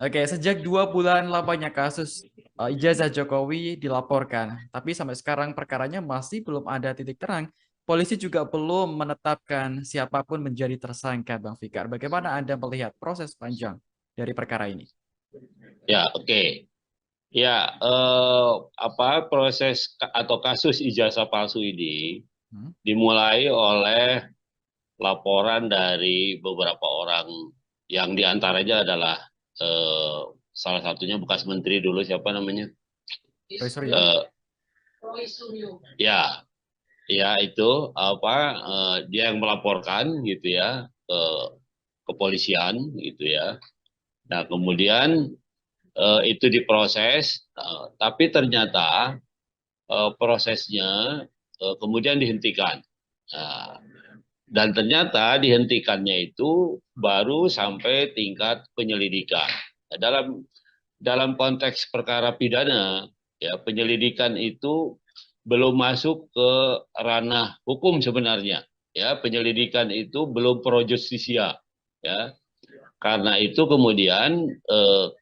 Oke, sejak 2 bulan lamanya kasus ijazah Jokowi dilaporkan, tapi sampai sekarang perkaranya masih belum ada titik terang. Polisi juga belum menetapkan siapapun menjadi tersangka, Bang Fikar. Bagaimana Anda melihat proses panjang dari perkara ini? Ya, oke. Ya, proses atau kasus ijazah palsu ini Hmm? dimulai oleh laporan dari beberapa orang yang diantaranya adalah eh, salah satunya bekas menteri dulu siapa namanya? Roy Suryo? Eh, ya, ya itu dia yang melaporkan gitu ya ke kepolisian gitu ya. Nah, kemudian itu diproses, tapi ternyata prosesnya kemudian dihentikan. Nah, dan ternyata dihentikannya itu baru sampai tingkat penyelidikan. Nah, dalam konteks perkara pidana, ya penyelidikan itu belum masuk ke ranah hukum sebenarnya. Ya, penyelidikan itu belum pro justisia. Ya, karena itu kemudian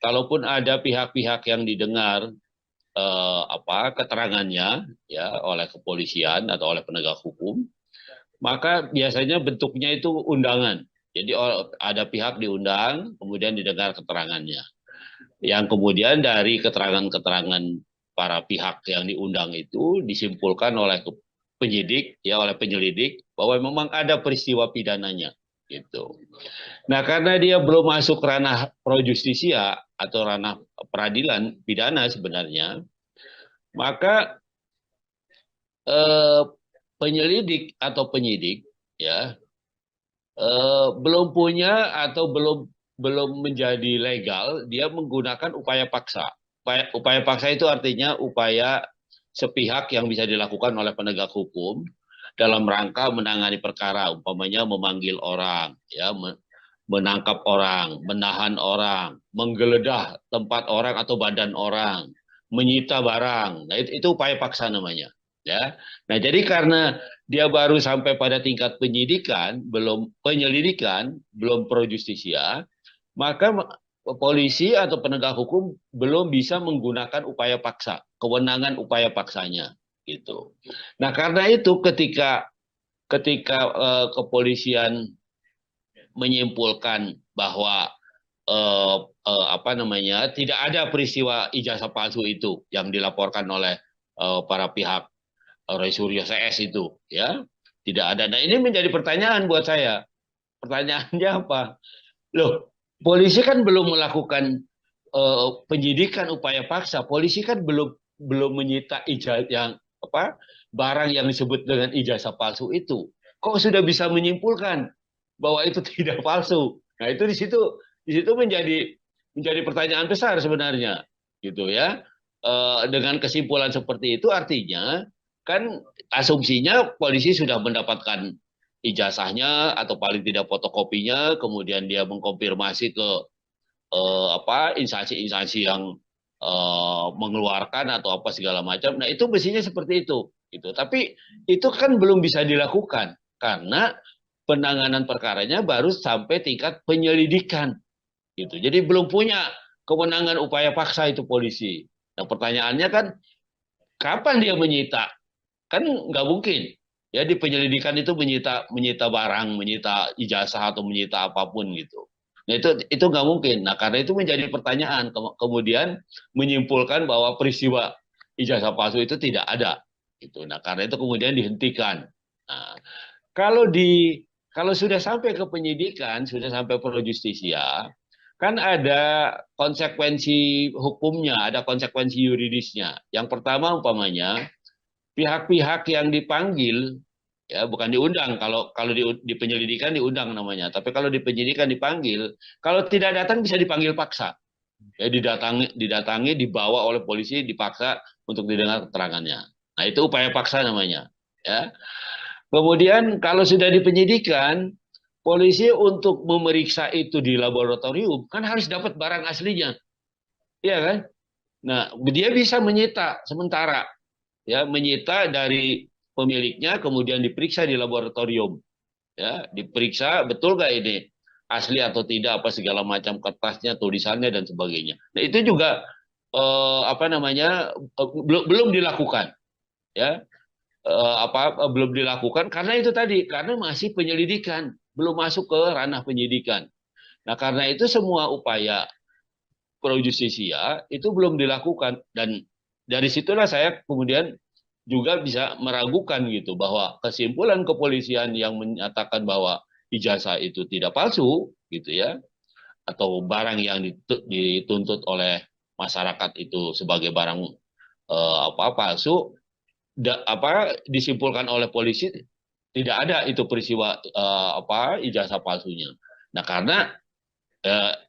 kalaupun ada pihak-pihak yang didengar keterangannya ya oleh kepolisian atau oleh penegak hukum, maka biasanya bentuknya itu undangan. Jadi ada pihak diundang, kemudian didengar keterangannya. Yang kemudian dari keterangan-keterangan para pihak yang diundang itu disimpulkan oleh penyidik, ya oleh penyelidik bahwa memang ada peristiwa pidananya, gitu. Nah, karena dia belum masuk ranah pro justisia atau ranah peradilan pidana sebenarnya, maka eh, penyelidik atau penyidik ya belum punya atau belum belum menjadi legal dia menggunakan upaya paksa. Upaya paksa itu artinya upaya sepihak yang bisa dilakukan oleh penegak hukum dalam rangka menangani perkara, umpamanya memanggil orang, ya, menangkap orang, menahan orang, menggeledah tempat orang atau badan orang, menyita barang. Nah, itu upaya paksa namanya. Ya. Nah, jadi karena dia baru sampai pada tingkat penyidikan, belum penyelidikan, belum pro justisia, maka polisi atau penegak hukum belum bisa menggunakan upaya paksa, kewenangan upaya paksanya gitu. Nah, karena itu ketika kepolisian menyimpulkan bahwa tidak ada peristiwa ijazah palsu itu yang dilaporkan oleh para pihak Roy Suryo CS itu, ya tidak ada. Nah, ini menjadi pertanyaan buat saya. Pertanyaannya apa? Loh, polisi kan belum melakukan penyidikan upaya paksa. Polisi kan belum belum menyita ijazah yang barang yang disebut dengan ijazah palsu itu. Kok sudah bisa menyimpulkan bahwa itu tidak palsu? Nah, itu di situ menjadi pertanyaan besar sebenarnya, gitu ya. Dengan kesimpulan seperti itu artinya kan asumsinya polisi sudah mendapatkan ijazahnya atau paling tidak fotokopinya, kemudian dia mengkonfirmasi ke instansi-instansi yang mengeluarkan atau apa segala macam. Nah, itu mestinya seperti itu, gitu. Tapi itu kan belum bisa dilakukan karena penanganan perkaranya baru sampai tingkat penyelidikan, gitu. Jadi belum punya kewenangan upaya paksa itu polisi. Nah, pertanyaannya kan kapan dia menyita? Kan nggak mungkin. Ya di penyelidikan itu menyita menyita barang, menyita ijazah atau menyita apapun gitu. Nah, itu nggak mungkin. Nah, karena itu menjadi pertanyaan. Kemudian menyimpulkan bahwa peristiwa ijazah palsu itu tidak ada. Gitu. Nah, karena itu kemudian dihentikan. Nah, kalau kalau sudah sampai ke penyidikan, sudah sampai pro justisia, kan ada konsekuensi hukumnya, ada konsekuensi yuridisnya. Yang pertama umpamanya pihak-pihak yang dipanggil ya bukan diundang, kalau kalau di penyelidikan diundang namanya, tapi kalau di penyidikan dipanggil, kalau tidak datang bisa dipanggil paksa, ya didatangi dibawa oleh polisi dipaksa untuk didengar keterangannya. Nah, itu upaya paksa namanya, ya. Kemudian kalau sudah di penyidikan, polisi untuk memeriksa itu di laboratorium kan harus dapat barang aslinya, ya kan. Nah, dia bisa menyita sementara, ya menyita dari pemiliknya, kemudian diperiksa di laboratorium, ya diperiksa betul nggak ini asli atau tidak, apa segala macam kertasnya, tulisannya dan sebagainya. Nah, itu juga apa namanya belum dilakukan, ya. Belum dilakukan karena itu tadi, karena masih penyelidikan, belum masuk ke ranah penyidikan. Nah, karena itu semua upaya pro justisia itu belum dilakukan, dan dari situlah saya kemudian juga bisa meragukan gitu bahwa kesimpulan kepolisian yang menyatakan bahwa ijazah itu tidak palsu gitu ya, atau barang yang dituntut oleh masyarakat itu sebagai barang palsu, disimpulkan oleh polisi tidak ada itu peristiwa ijazah palsunya. Nah,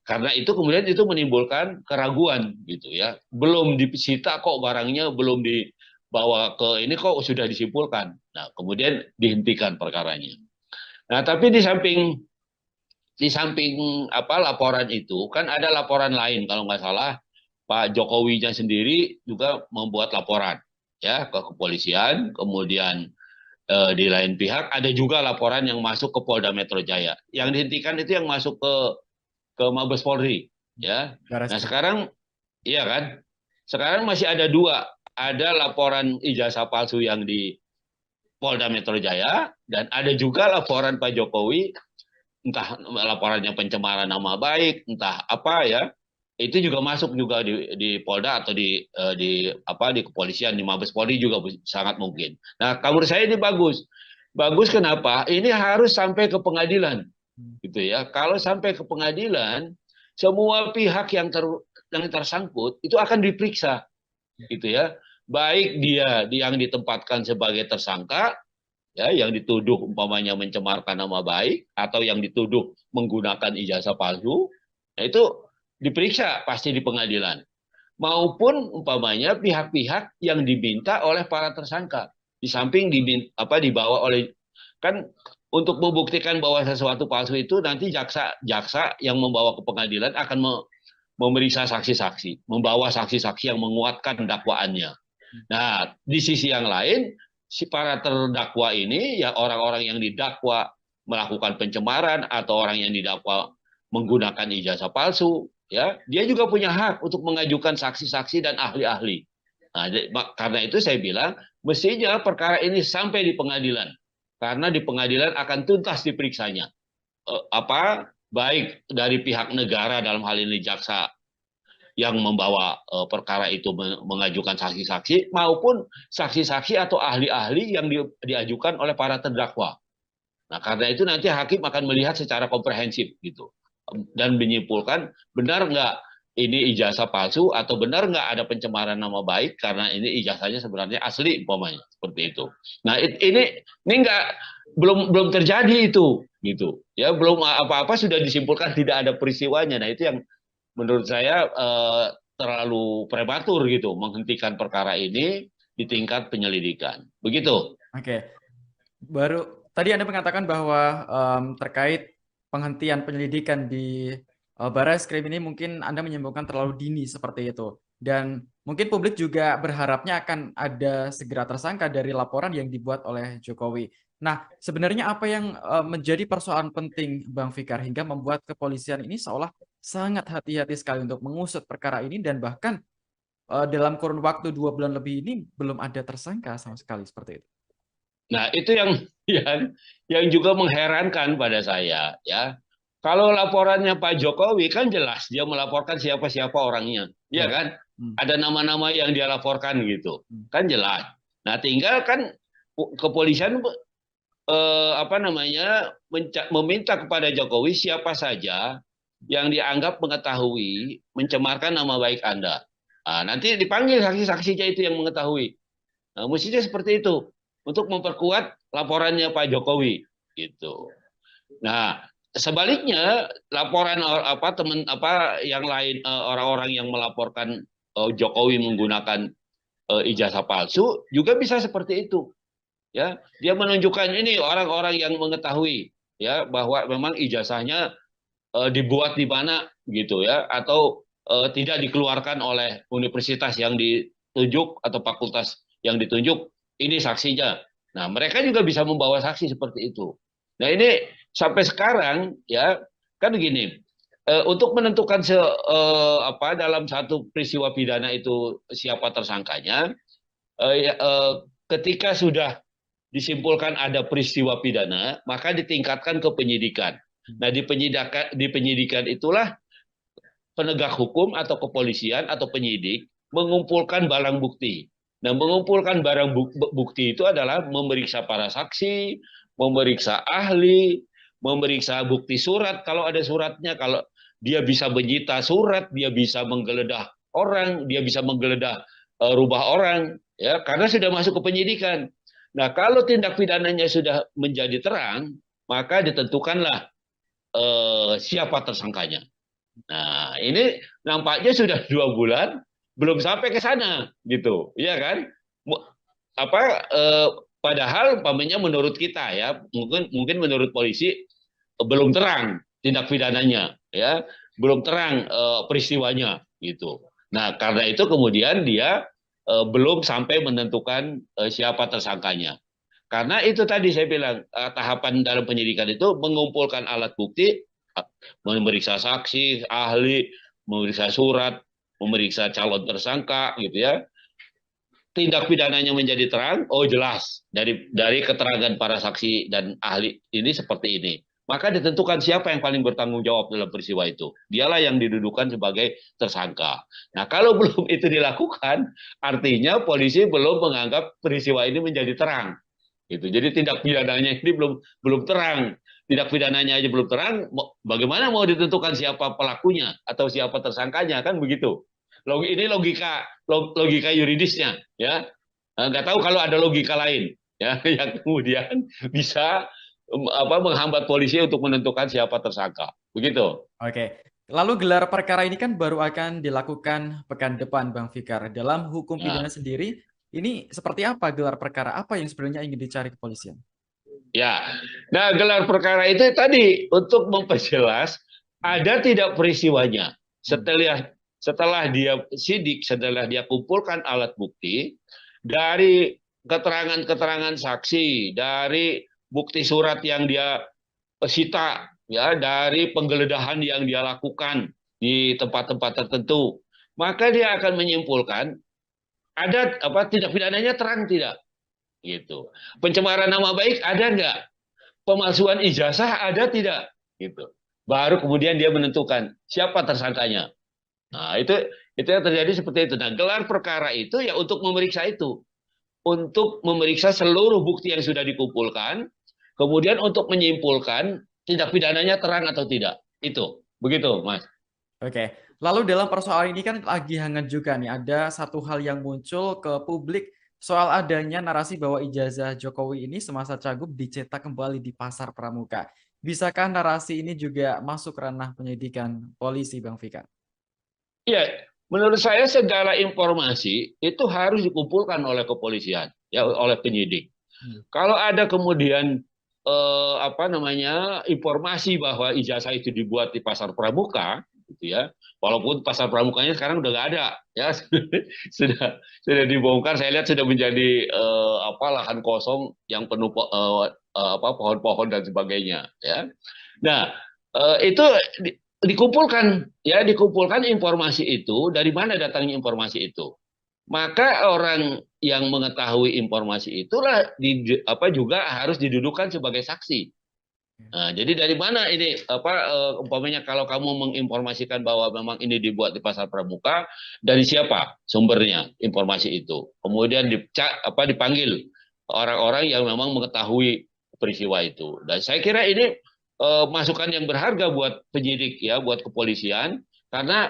karena itu kemudian itu menimbulkan keraguan gitu ya. Belum disita kok barangnya, belum dibawa ke ini kok sudah disimpulkan. Nah, kemudian dihentikan perkaranya. Nah, tapi di samping laporan itu kan ada laporan lain, kalau nggak salah Pak Jokowinya sendiri juga membuat laporan ya ke kepolisian, kemudian di lain pihak ada juga laporan yang masuk ke Polda Metro Jaya. Yang dihentikan itu yang masuk ke Mabes Polri ya. Baris Nah, Krim. sekarang iya kan? Sekarang masih ada dua, ada laporan ijazah palsu yang di Polda Metro Jaya dan ada juga laporan Pak Jokowi, entah laporannya pencemaran nama baik, entah apa ya. Itu juga masuk juga di Polda atau di kepolisian, di Mabes Polri juga sangat mungkin. Nah, menurut saya ini bagus. Bagus kenapa? Ini harus sampai ke pengadilan gitu ya. Kalau sampai ke pengadilan, semua pihak yang tersangkut itu akan diperiksa gitu ya. Baik dia yang ditempatkan sebagai tersangka, ya, yang dituduh umpamanya mencemarkan nama baik atau yang dituduh menggunakan ijazah palsu, nah itu diperiksa pasti di pengadilan. Maupun umpamanya pihak-pihak yang diminta oleh para tersangka, di samping dibawa oleh, kan untuk membuktikan bahwa sesuatu palsu itu nanti jaksa yang membawa ke pengadilan akan memeriksa saksi-saksi, membawa saksi-saksi yang menguatkan dakwaannya. Nah, di sisi yang lain, si para terdakwa ini, ya orang-orang yang didakwa melakukan pencemaran atau orang yang didakwa menggunakan ijazah palsu, ya, dia juga punya hak untuk mengajukan saksi-saksi dan ahli-ahli. Nah, karena itu saya bilang mestinya perkara ini sampai di pengadilan, karena di pengadilan akan tuntas diperiksanya. Baik dari pihak negara dalam hal ini jaksa yang membawa perkara itu mengajukan saksi-saksi maupun saksi-saksi atau ahli-ahli yang diajukan oleh para terdakwa. Nah, karena itu nanti hakim akan melihat secara komprehensif gitu dan menyimpulkan benar nggak ini ijazah palsu atau benar nggak ada pencemaran nama baik karena ini ijazahnya sebenarnya asli umpamanya seperti itu. Nah, ini nggak belum terjadi itu gitu ya, belum apa-apa sudah disimpulkan tidak ada peristiwanya. Nah, itu yang menurut saya terlalu prematur gitu menghentikan perkara ini di tingkat penyelidikan. Begitu. Oke, baru tadi Anda mengatakan bahwa terkait penghentian penyelidikan di Baris Krim ini mungkin Anda menyimpulkan terlalu dini seperti itu. Dan mungkin publik juga berharapnya akan ada segera tersangka dari laporan yang dibuat oleh Jokowi. Nah, sebenarnya apa yang menjadi persoalan penting Bang Fikar hingga membuat kepolisian ini seolah sangat hati-hati sekali untuk mengusut perkara ini dan bahkan dalam kurun waktu 2 bulan lebih ini belum ada tersangka sama sekali seperti itu. Nah, itu yang juga mengherankan pada saya ya. Kalau laporannya Pak Jokowi kan jelas dia melaporkan siapa-siapa orangnya, ya Ya. kan? Hmm. Ada nama-nama yang dia laporkan gitu, Hmm. kan jelas. Nah, tinggal kan kepolisian meminta kepada Jokowi siapa saja yang dianggap mengetahui mencemarkan nama baik Anda. Nah, nanti dipanggil saksi-saksinya itu yang mengetahui. Nah, mestinya seperti itu untuk memperkuat laporannya Pak Jokowi gitu. Nah, sebaliknya laporan yang lain, orang-orang yang melaporkan Jokowi menggunakan ijazah palsu juga bisa seperti itu. Ya, dia menunjukkan ini orang-orang yang mengetahui ya bahwa memang ijazahnya dibuat di mana gitu ya, atau tidak dikeluarkan oleh universitas yang ditunjuk atau fakultas yang ditunjuk, ini saksinya. Nah, mereka juga bisa membawa saksi seperti itu. Nah, ini sampai sekarang ya Kan gini, untuk menentukan dalam satu peristiwa pidana itu siapa tersangkanya, ketika sudah disimpulkan ada peristiwa pidana, maka ditingkatkan ke penyidikan. Nah, di penyidikan itulah penegak hukum atau kepolisian atau penyidik mengumpulkan barang bukti. Nah, mengumpulkan barang bukti itu adalah memeriksa para saksi, memeriksa ahli, memeriksa bukti surat kalau ada suratnya, kalau dia bisa menyita surat, dia bisa menggeledah orang, dia bisa menggeledah rumah orang, ya, karena sudah masuk ke penyidikan. Nah, kalau tindak pidananya sudah menjadi terang, maka ditentukanlah siapa tersangkanya. Nah, ini nampaknya sudah 2 bulan belum sampai ke sana, gitu, ya kan? Apa? Padahal, umpamanya menurut kita ya, mungkin menurut polisi belum terang tindak pidananya, ya, belum terang peristiwanya, gitu. Nah, karena itu kemudian dia belum sampai menentukan siapa tersangkanya. Karena itu tadi saya bilang, tahapan dalam penyidikan itu mengumpulkan alat bukti, memeriksa saksi, ahli, memeriksa surat, memeriksa calon tersangka, gitu ya. Tindak pidananya menjadi terang, oh jelas dari keterangan para saksi dan ahli ini seperti ini. Maka ditentukan siapa yang paling bertanggung jawab dalam peristiwa itu. Dialah yang didudukan sebagai tersangka. Nah, kalau belum itu dilakukan, artinya polisi belum menganggap peristiwa ini menjadi terang. Gitu. Jadi tindak pidananya ini belum terang. Tindak pidananya aja belum terang, bagaimana mau ditentukan siapa pelakunya atau siapa tersangkanya, kan begitu. Ini logika yuridisnya, ya. Nggak tahu kalau ada logika lain, ya, yang kemudian bisa menghambat polisi untuk menentukan siapa tersangka. Begitu. Oke. Lalu gelar perkara ini kan baru akan dilakukan pekan depan, Bang Fikar. Dalam hukum pidana Nah, sendiri, ini seperti apa gelar perkara? Apa yang sebenarnya ingin dicari kepolisian? ya. Nah, gelar perkara itu tadi untuk memperjelas ada tidak peristiwanya. Hmm. Setelah dia sidik, setelah dia kumpulkan alat bukti dari keterangan-keterangan saksi, dari bukti surat yang dia sita, ya, dari penggeledahan yang dia lakukan di tempat-tempat tertentu, maka dia akan menyimpulkan ada apa tindak pidananya terang tidak, gitu. Pencemaran nama baik ada nggak? Pemalsuan ijazah ada tidak, gitu. Baru kemudian dia menentukan siapa tersangkanya. Nah, itu yang terjadi seperti itu. Nah, gelar perkara itu ya untuk memeriksa itu, untuk memeriksa seluruh bukti yang sudah dikumpulkan, kemudian untuk menyimpulkan tindak pidananya terang atau tidak. Itu begitu, Mas. Oke, lalu dalam persoalan ini kan lagi hangat juga nih, ada satu hal yang muncul ke publik soal adanya narasi bahwa ijazah Jokowi ini semasa Cagup dicetak kembali di Pasar Pramuka. Bisakah narasi ini juga masuk ranah penyidikan polisi, Bang Fikar? Ya, menurut saya segala informasi itu harus dikumpulkan oleh kepolisian, ya, oleh penyidik. Hmm. Kalau ada kemudian informasi bahwa ijazah itu dibuat di Pasar Pramuka, gitu ya, walaupun Pasar Pramukanya sekarang udah nggak ada, ya, sudah dibongkar. Saya lihat sudah menjadi lahan kosong yang penuh pohon-pohon dan sebagainya, ya. Nah, itu dikumpulkan, ya, dikumpulkan informasi itu, dari mana datangnya informasi itu. Maka orang yang mengetahui informasi itulah juga harus didudukan sebagai saksi. Nah, jadi dari mana ini umpamanya kalau kamu menginformasikan bahwa memang ini dibuat di Pasar Pramuka, dari siapa sumbernya informasi itu? Kemudian dipanggil orang-orang yang memang mengetahui peristiwa itu. Dan saya kira ini masukan yang berharga buat penyidik, ya, buat kepolisian, karena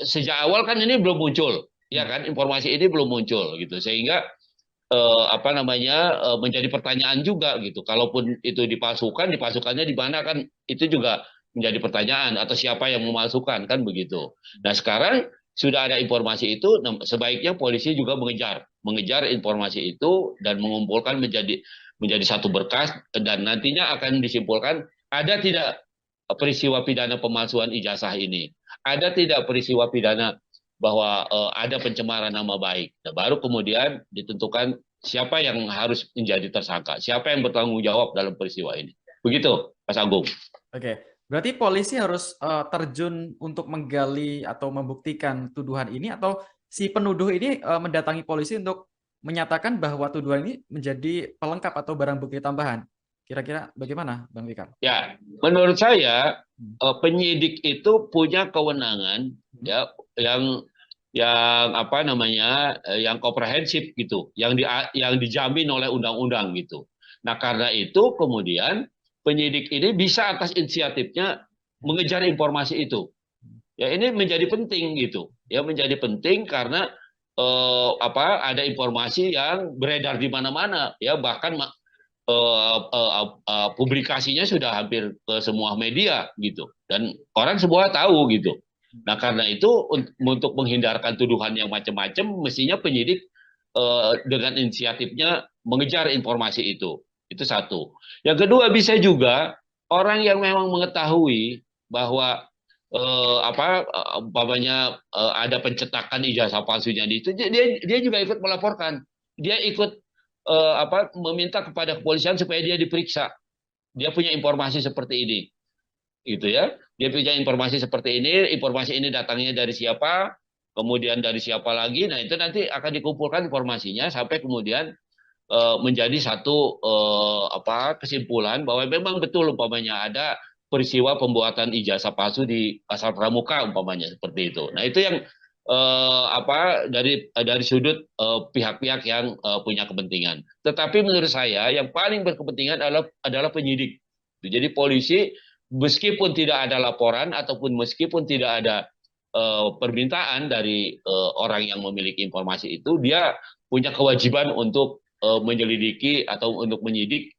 sejak awal kan ini belum muncul, ya kan, informasi ini belum muncul, gitu, sehingga menjadi pertanyaan juga, gitu. Kalaupun itu dipasukannya di mana, kan itu juga menjadi pertanyaan, atau siapa yang memalsukan, kan begitu. Nah, sekarang sudah ada informasi itu, sebaiknya polisi juga mengejar informasi itu dan mengumpulkan menjadi satu berkas, dan nantinya akan disimpulkan ada tidak peristiwa pidana pemalsuan ijazah ini, ada tidak peristiwa pidana bahwa ada pencemaran nama baik. Nah, baru kemudian ditentukan siapa yang harus menjadi tersangka, siapa yang bertanggung jawab dalam peristiwa ini. Begitu, Mas Agung. Oke, Berarti polisi harus terjun untuk menggali atau membuktikan tuduhan ini, atau si penuduh ini mendatangi polisi untuk menyatakan bahwa tuduhan ini menjadi pelengkap atau barang bukti tambahan. Kira-kira bagaimana, Bang Fikar? Ya, menurut saya Hmm. penyidik itu punya kewenangan Hmm. ya yang apa namanya yang komprehensif gitu, yang dijamin oleh undang-undang gitu. Nah, karena itu kemudian penyidik ini bisa atas inisiatifnya mengejar informasi itu. Ya, ini menjadi penting gitu. Ya, menjadi penting karena ada informasi yang beredar di mana-mana ya, bahkan publikasinya sudah hampir ke semua media gitu, dan orang semua tahu gitu. Nah, karena itu untuk menghindarkan tuduhan yang macam-macam, mestinya penyidik dengan inisiatifnya mengejar informasi itu satu. Yang kedua, bisa juga orang yang memang mengetahui bahwa umpamanya ada pencetakan ijazah palsunya di itu, dia juga ikut melaporkan, dia ikut meminta kepada kepolisian supaya dia diperiksa. Dia punya informasi seperti ini, gitu ya. Dia punya informasi seperti informasi ini datangnya dari siapa, kemudian dari siapa lagi. Nah, itu nanti akan dikumpulkan informasinya sampai kemudian menjadi satu kesimpulan bahwa memang betul umpamanya ada peristiwa pembuatan ijazah palsu di Pasar Pramuka umpamanya seperti itu. Nah, itu yang dari sudut pihak-pihak yang punya kepentingan. Tetapi menurut saya yang paling berkepentingan adalah penyidik. Jadi polisi meskipun tidak ada laporan ataupun meskipun tidak ada permintaan dari orang yang memiliki informasi itu, dia punya kewajiban untuk menyelidiki atau untuk menyidik,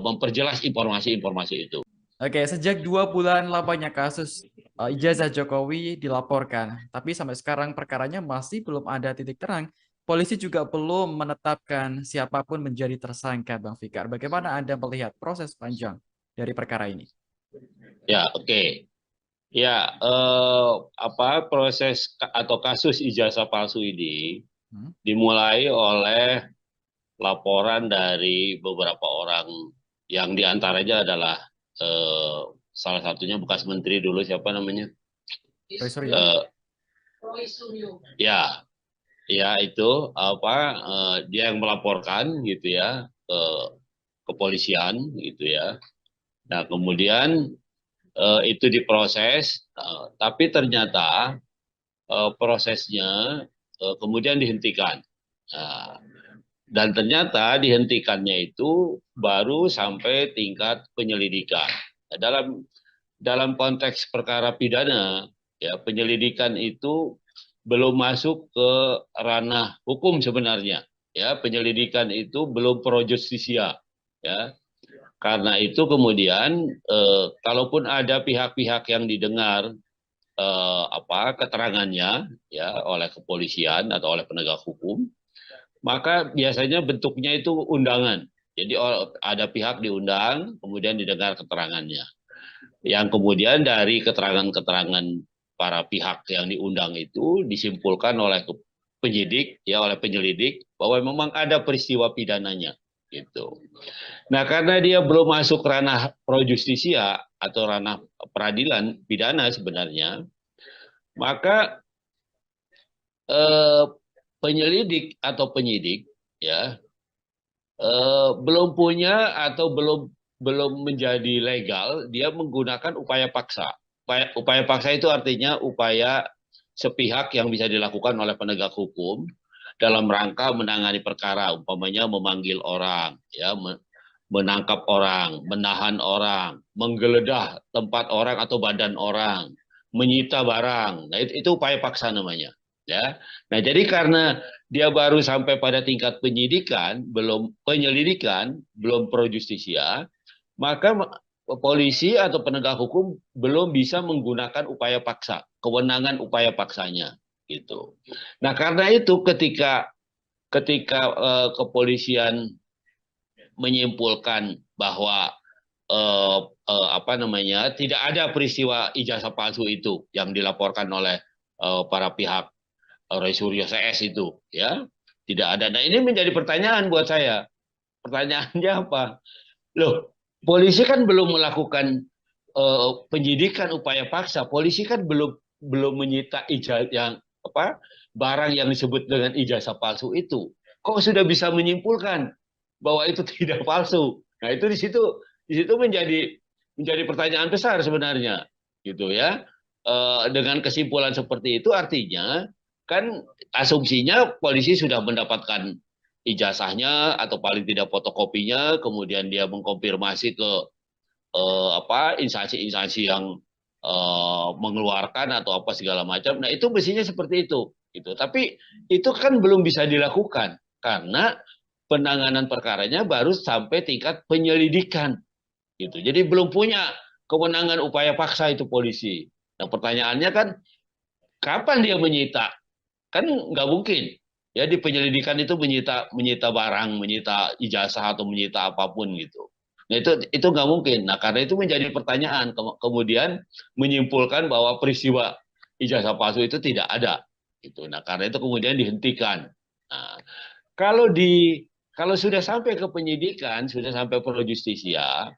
memperjelas informasi-informasi itu. Oke, sejak 2 bulan lamanya kasus ijazah Jokowi dilaporkan, tapi sampai sekarang perkaranya masih belum ada titik terang. Polisi juga belum menetapkan siapapun menjadi tersangka, Bang Fikar. Bagaimana Anda melihat proses panjang dari perkara ini? Ya, oke. Okay. Ya, proses atau kasus ijazah palsu ini Hmm? dimulai oleh laporan dari beberapa orang yang diantaranya adalah eh, salah satunya bekas menteri dulu, siapa namanya? Roy Suryo? Eh, ya, ya itu dia yang melaporkan gitu ya ke kepolisian gitu ya. Nah, kemudian itu diproses, tapi ternyata prosesnya kemudian dihentikan. Nah, dan ternyata dihentikannya itu baru sampai tingkat penyelidikan. Nah, dalam konteks perkara pidana, ya penyelidikan itu belum masuk ke ranah hukum sebenarnya. Ya, penyelidikan itu belum pro justisia. Ya, karena itu kemudian kalaupun ada pihak-pihak yang didengar keterangannya ya oleh kepolisian atau oleh penegak hukum, maka biasanya bentuknya itu undangan. Jadi ada pihak diundang, kemudian didengar keterangannya. Yang kemudian dari keterangan-keterangan para pihak yang diundang itu disimpulkan oleh penyidik, ya oleh penyelidik bahwa memang ada peristiwa pidananya, gitu. Nah, karena dia belum masuk ranah pro justisia atau ranah peradilan pidana sebenarnya, maka eh, penyelidik atau penyidik ya belum punya atau belum belum menjadi legal, dia menggunakan upaya paksa. Upaya paksa itu artinya upaya sepihak yang bisa dilakukan oleh penegak hukum dalam rangka menangani perkara, umpamanya memanggil orang, ya, menangkap orang, menahan orang, menggeledah tempat orang atau badan orang, menyita barang. Nah, itu upaya paksa namanya. Ya. Nah, jadi karena dia baru sampai pada tingkat penyidikan, belum penyelidikan, belum pro justisia, maka polisi atau penegak hukum belum bisa menggunakan upaya paksa, kewenangan upaya paksanya gitu. Nah, karena itu ketika kepolisian menyimpulkan bahwa tidak ada peristiwa ijazah palsu itu yang dilaporkan oleh para pihak Roy Suryo CS itu, ya tidak ada. Nah, ini menjadi pertanyaan buat saya. Pertanyaannya apa? Loh, polisi kan belum melakukan penyidikan upaya paksa, polisi kan belum menyita ijazah yang apa barang yang disebut dengan ijazah palsu itu. Kok sudah bisa menyimpulkan bahwa itu tidak palsu? Nah, itu di situ menjadi pertanyaan besar sebenarnya, gitu ya. Dengan kesimpulan seperti itu artinya kan asumsinya polisi sudah mendapatkan ijazahnya atau paling tidak fotokopinya, kemudian dia mengkonfirmasi ke instansi-instansi yang mengeluarkan atau apa segala macam. Nah, itu mestinya seperti itu gitu. Tapi itu kan belum bisa dilakukan karena penanganan perkaranya baru sampai tingkat penyelidikan gitu. Jadi belum punya kewenangan upaya paksa itu polisi. Nah, pertanyaannya kan kapan dia menyita? Kan nggak mungkin. Ya di penyelidikan itu menyita menyita barang, menyita ijazah atau menyita apapun gitu. Nah, itu nggak mungkin. Nah, karena itu menjadi pertanyaan, kemudian menyimpulkan bahwa peristiwa ijazah palsu itu tidak ada. Gitu. Nah, karena itu kemudian dihentikan. Nah, kalau di kalau sudah sampai ke penyidikan, sudah sampai pro justisia,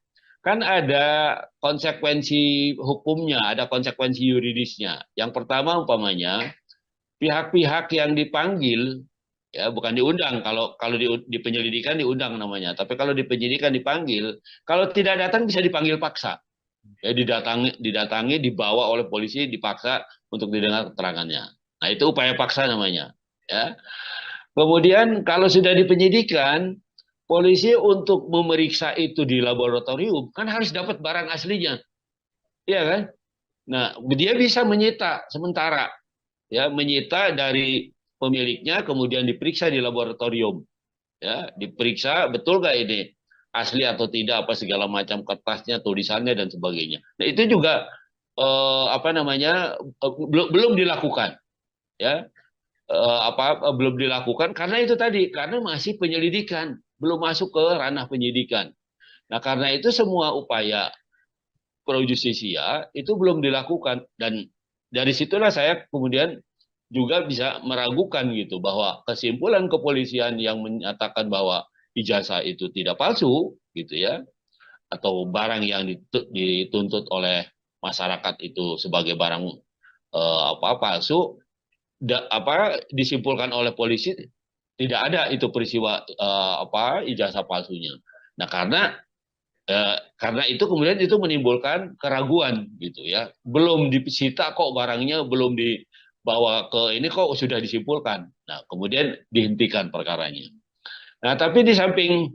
kan ada konsekuensi hukumnya, ada konsekuensi yuridisnya. Yang pertama umpamanya pihak-pihak yang dipanggil ya bukan diundang, kalau kalau di penyelidikan diundang namanya, tapi kalau di penyidikan dipanggil, kalau tidak datang bisa dipanggil paksa, ya didatangi dibawa oleh polisi dipaksa untuk didengar keterangannya. Nah, itu upaya paksa namanya, ya. Kemudian kalau sudah di penyidikan, polisi untuk memeriksa itu di laboratorium kan harus dapat barang aslinya, iya kan? Nah, dia bisa menyita sementara, ya, menyita dari pemiliknya, kemudian diperiksa di laboratorium, ya, diperiksa betul nggak ini asli atau tidak, apa segala macam kertasnya, tulisannya dan sebagainya. Nah, itu juga apa namanya belum dilakukan, ya. Belum dilakukan karena itu tadi, karena masih penyelidikan, belum masuk ke ranah penyidikan. Nah, karena itu semua upaya pro justisia itu belum dilakukan, dan dari situlah saya kemudian juga bisa meragukan gitu bahwa kesimpulan kepolisian yang menyatakan bahwa ijazah itu tidak palsu gitu ya, atau barang yang dituntut oleh masyarakat itu sebagai barang palsu, disimpulkan oleh polisi tidak ada itu peristiwa ijazah palsunya. Nah, karena itu kemudian itu menimbulkan keraguan gitu ya. Belum disita kok barangnya, belum dibawa ke ini kok sudah disimpulkan. Nah, kemudian dihentikan perkaranya. Nah, tapi di samping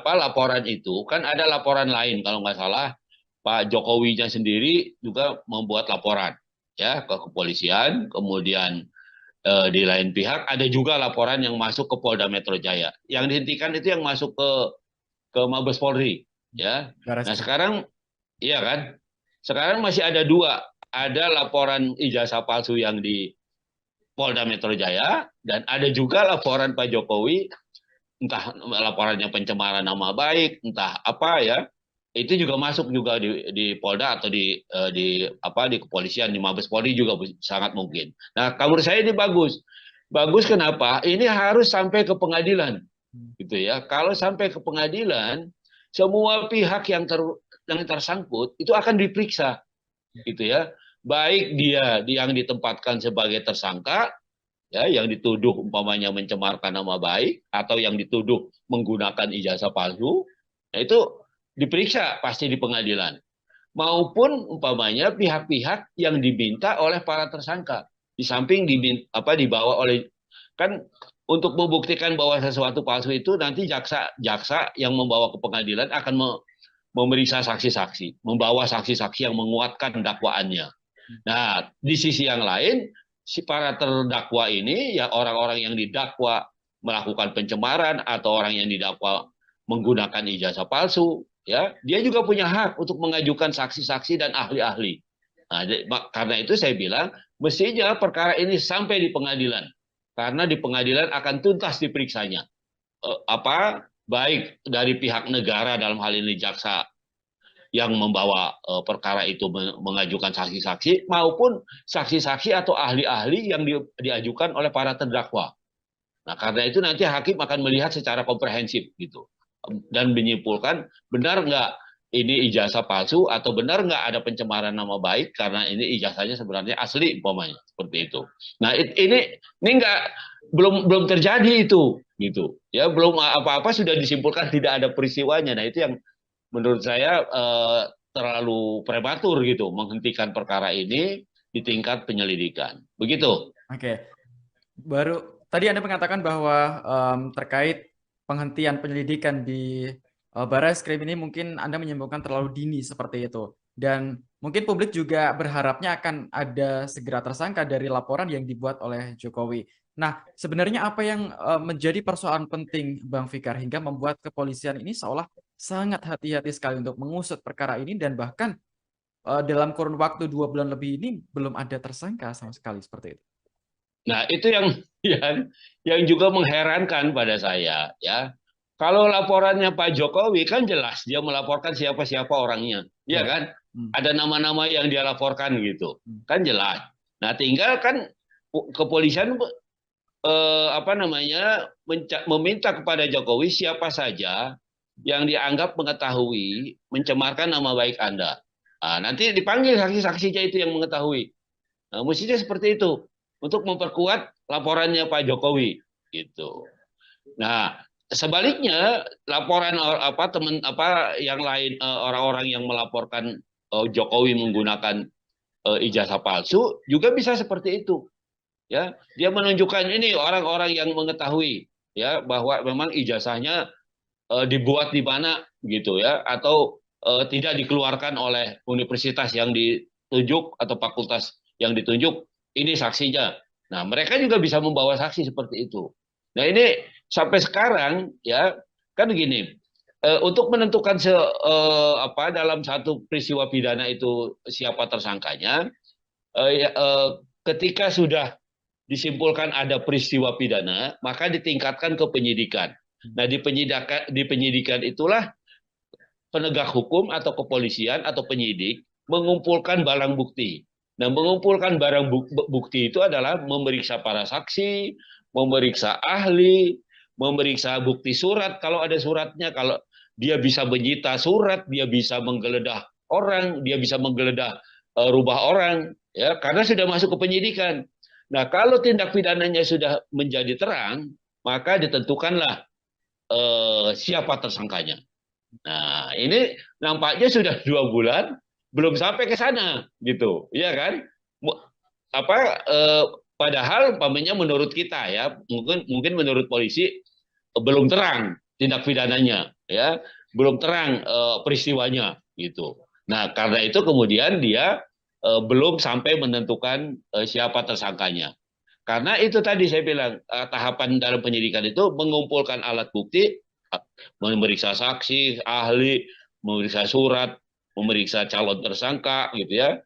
laporan itu kan ada laporan lain, kalau nggak salah Pak Jokowinya sendiri juga membuat laporan ya ke kepolisian, kemudian di lain pihak ada juga laporan yang masuk ke Polda Metro Jaya. Yang dihentikan itu yang masuk ke Mabes Polri, ya. Baris Nah, Krim. sekarang iya kan? Sekarang masih ada dua, ada laporan ijazah palsu yang di Polda Metro Jaya dan ada juga laporan Pak Jokowi, entah laporannya pencemaran nama baik, entah apa ya. Itu juga masuk juga di Polda atau di kepolisian, di Mabes Polri juga sangat mungkin. Nah, menurut saya ini bagus. Bagus kenapa? Ini harus sampai ke pengadilan gitu ya. Kalau sampai ke pengadilan, semua pihak yang tersangkut itu akan diperiksa gitu ya. Baik dia yang ditempatkan sebagai tersangka, ya, yang dituduh umpamanya mencemarkan nama baik atau yang dituduh menggunakan ijazah palsu, nah itu diperiksa pasti di pengadilan. Maupun umpamanya pihak-pihak yang diminta oleh para tersangka, di samping dibawa oleh, kan untuk membuktikan bahwa sesuatu palsu itu nanti jaksa yang membawa ke pengadilan akan memeriksa saksi-saksi, membawa saksi-saksi yang menguatkan dakwaannya. Nah, di sisi yang lain, si para terdakwa ini, ya orang-orang yang didakwa melakukan pencemaran atau orang yang didakwa menggunakan ijazah palsu, ya, dia juga punya hak untuk mengajukan saksi-saksi dan ahli-ahli. Nah, karena itu saya bilang mestinya perkara ini sampai di pengadilan, karena di pengadilan akan tuntas diperiksanya. Baik dari pihak negara dalam hal ini jaksa yang membawa perkara itu mengajukan saksi-saksi maupun saksi-saksi atau ahli-ahli yang diajukan oleh para terdakwa. Nah, karena itu nanti hakim akan melihat secara komprehensif gitu dan menyimpulkan benar nggak ini ijazah palsu atau benar nggak ada pencemaran nama baik karena ini ijazahnya sebenarnya asli umpamanya seperti itu. Nah ini nggak belum terjadi itu gitu ya, belum apa-apa sudah disimpulkan tidak ada peristiwanya. Nah itu yang menurut saya terlalu prematur gitu menghentikan perkara ini di tingkat penyelidikan begitu. Oke. Baru tadi Anda mengatakan bahwa terkait penghentian penyelidikan di Barreskrim ini mungkin Anda menyimpulkan terlalu dini seperti itu. Dan mungkin publik juga berharapnya akan ada segera tersangka dari laporan yang dibuat oleh Jokowi. Nah, sebenarnya apa yang menjadi persoalan penting Bang Fikar hingga membuat kepolisian ini seolah sangat hati-hati sekali untuk mengusut perkara ini dan bahkan dalam kurun waktu 2 bulan lebih ini belum ada tersangka sama sekali seperti itu. Nah, itu yang yang juga mengherankan pada saya ya. Kalau laporannya Pak Jokowi kan jelas dia melaporkan siapa-siapa orangnya, ya Ya. kan? Hmm. Ada nama-nama yang dia laporkan gitu. Hmm. Kan jelas. Nah, tinggal kan kepolisian apa namanya meminta kepada Jokowi siapa saja yang dianggap mengetahui mencemarkan nama baik Anda. Nah, nanti dipanggil saksi-saksinya itu yang mengetahui. Nah, mestinya seperti itu untuk memperkuat laporannya Pak Jokowi gitu. Nah, sebaliknya laporan apa teman apa yang lain orang-orang yang melaporkan Jokowi menggunakan ijazah palsu juga bisa seperti itu. Ya, dia menunjukkan ini orang-orang yang mengetahui ya bahwa memang ijazahnya dibuat di mana gitu ya atau tidak dikeluarkan oleh universitas yang ditunjuk atau fakultas yang ditunjuk, ini saksinya. Nah, mereka juga bisa membawa saksi seperti itu. Nah, ini sampai sekarang ya kan gini, untuk menentukan apa dalam satu peristiwa pidana itu siapa tersangkanya, ketika sudah disimpulkan ada peristiwa pidana, maka ditingkatkan ke penyidikan. Nah, di penyidikan itulah penegak hukum atau kepolisian atau penyidik mengumpulkan barang bukti. Nah, mengumpulkan barang bukti itu adalah memeriksa para saksi, memeriksa ahli, memeriksa bukti surat kalau ada suratnya, kalau dia bisa menyita surat, dia bisa menggeledah orang, dia bisa menggeledah rumah orang, ya karena sudah masuk ke penyidikan. Nah, kalau tindak pidananya sudah menjadi terang, maka ditentukanlah siapa tersangkanya. Nah, ini nampaknya sudah 2 bulan belum sampai ke sana, gitu, ya kan? Apa? Padahal, pamannya menurut kita ya, mungkin menurut polisi belum terang tindak pidananya, ya, belum terang peristiwanya, gitu. Nah, karena itu kemudian dia belum sampai menentukan siapa tersangkanya. Karena itu tadi saya bilang tahapan dalam penyidikan itu mengumpulkan alat bukti, memeriksa saksi, ahli, memeriksa surat, memeriksa calon tersangka, gitu ya.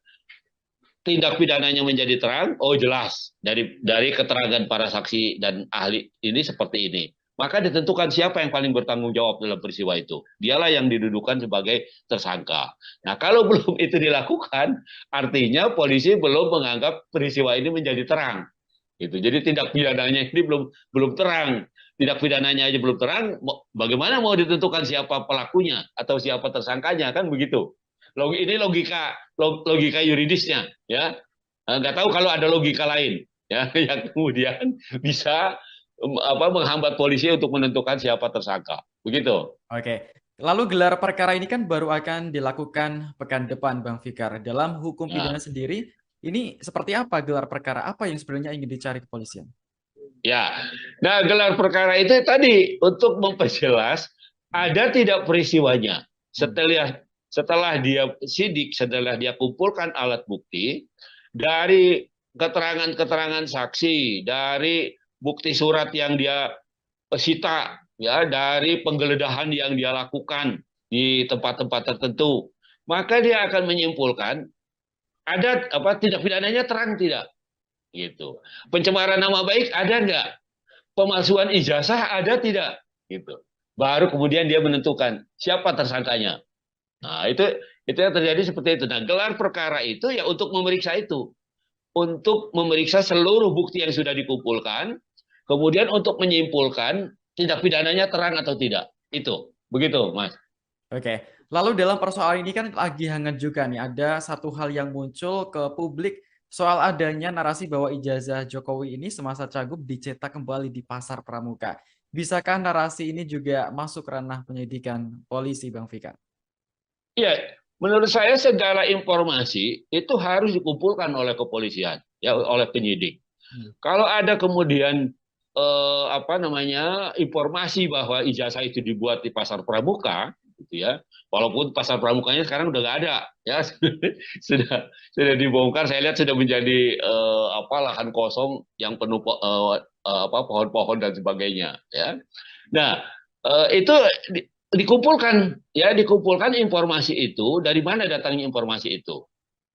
Tindak pidananya menjadi terang, oh jelas dari keterangan para saksi dan ahli ini seperti ini. Maka ditentukan siapa yang paling bertanggung jawab dalam peristiwa itu. Dialah yang didudukan sebagai tersangka. Nah, kalau belum itu dilakukan, artinya polisi belum menganggap peristiwa ini menjadi terang. Gitu. Jadi tindak pidananya ini belum terang. Tindak pidananya aja belum terang, bagaimana mau ditentukan siapa pelakunya atau siapa tersangkanya, kan begitu. Ini logika yuridisnya, ya. Nggak tahu kalau ada logika lain, ya, yang kemudian bisa menghambat polisi untuk menentukan siapa tersangka, begitu. Oke. Lalu gelar perkara ini kan baru akan dilakukan pekan depan, Bang Fikar. Dalam hukum pidana Nah, sendiri, ini seperti apa gelar perkara? Apa yang sebenarnya ingin dicari kepolisian? ya, nah gelar perkara itu tadi untuk memperjelas ada tidak peristiwanya. Hmm. Setelah dia sidik, setelah dia kumpulkan alat bukti dari keterangan-keterangan saksi, dari bukti surat yang dia sita, ya, dari penggeledahan yang dia lakukan di tempat-tempat tertentu, maka dia akan menyimpulkan ada apa tindak pidananya terang tidak, gitu. Pencemaran nama baik ada nggak? Pemalsuan ijazah ada tidak, gitu. Baru kemudian dia menentukan siapa tersangkanya. Nah, itu yang terjadi seperti itu. Nah, gelar perkara itu ya untuk memeriksa itu, untuk memeriksa seluruh bukti yang sudah dikumpulkan, kemudian untuk menyimpulkan tindak pidananya terang atau tidak. Itu, begitu, Mas. Oke. Lalu dalam persoalan ini kan lagi hangat juga nih, ada satu hal yang muncul ke publik soal adanya narasi bahwa ijazah Jokowi ini semasa Cagup dicetak kembali di Pasar Pramuka. Bisakah narasi ini juga masuk ranah penyidikan polisi, Bang Fikar? Ya, menurut saya segala informasi itu harus dikumpulkan oleh kepolisian, ya, oleh penyidik. Hmm. Kalau ada kemudian apa namanya informasi bahwa ijazah itu dibuat di pasar pramuka, gitu ya, walaupun pasar pramukanya sekarang udah nggak ada, ya, sudah dibongkar. Saya lihat sudah menjadi apa lahan kosong yang penuh apa pohon-pohon dan sebagainya, ya. Nah, itu dikumpulkan, ya, dikumpulkan informasi itu. Dari mana datangnya informasi itu?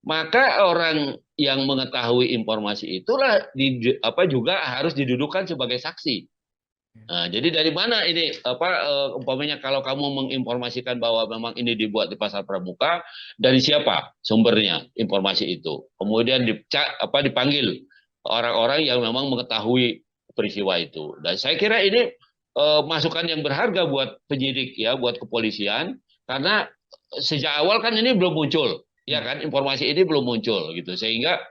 Maka orang yang mengetahui informasi itulah apa juga harus didudukan sebagai saksi. Nah, jadi dari mana ini apa umpamanya kalau kamu menginformasikan bahwa memang ini dibuat di pasar pramuka, dari siapa sumbernya informasi itu? Kemudian apa dipanggil orang-orang yang memang mengetahui peristiwa itu. Dan saya kira ini masukan yang berharga buat penyidik, ya, buat kepolisian, karena sejak awal kan ini belum muncul, ya Hmm. kan, informasi ini belum muncul gitu, sehingga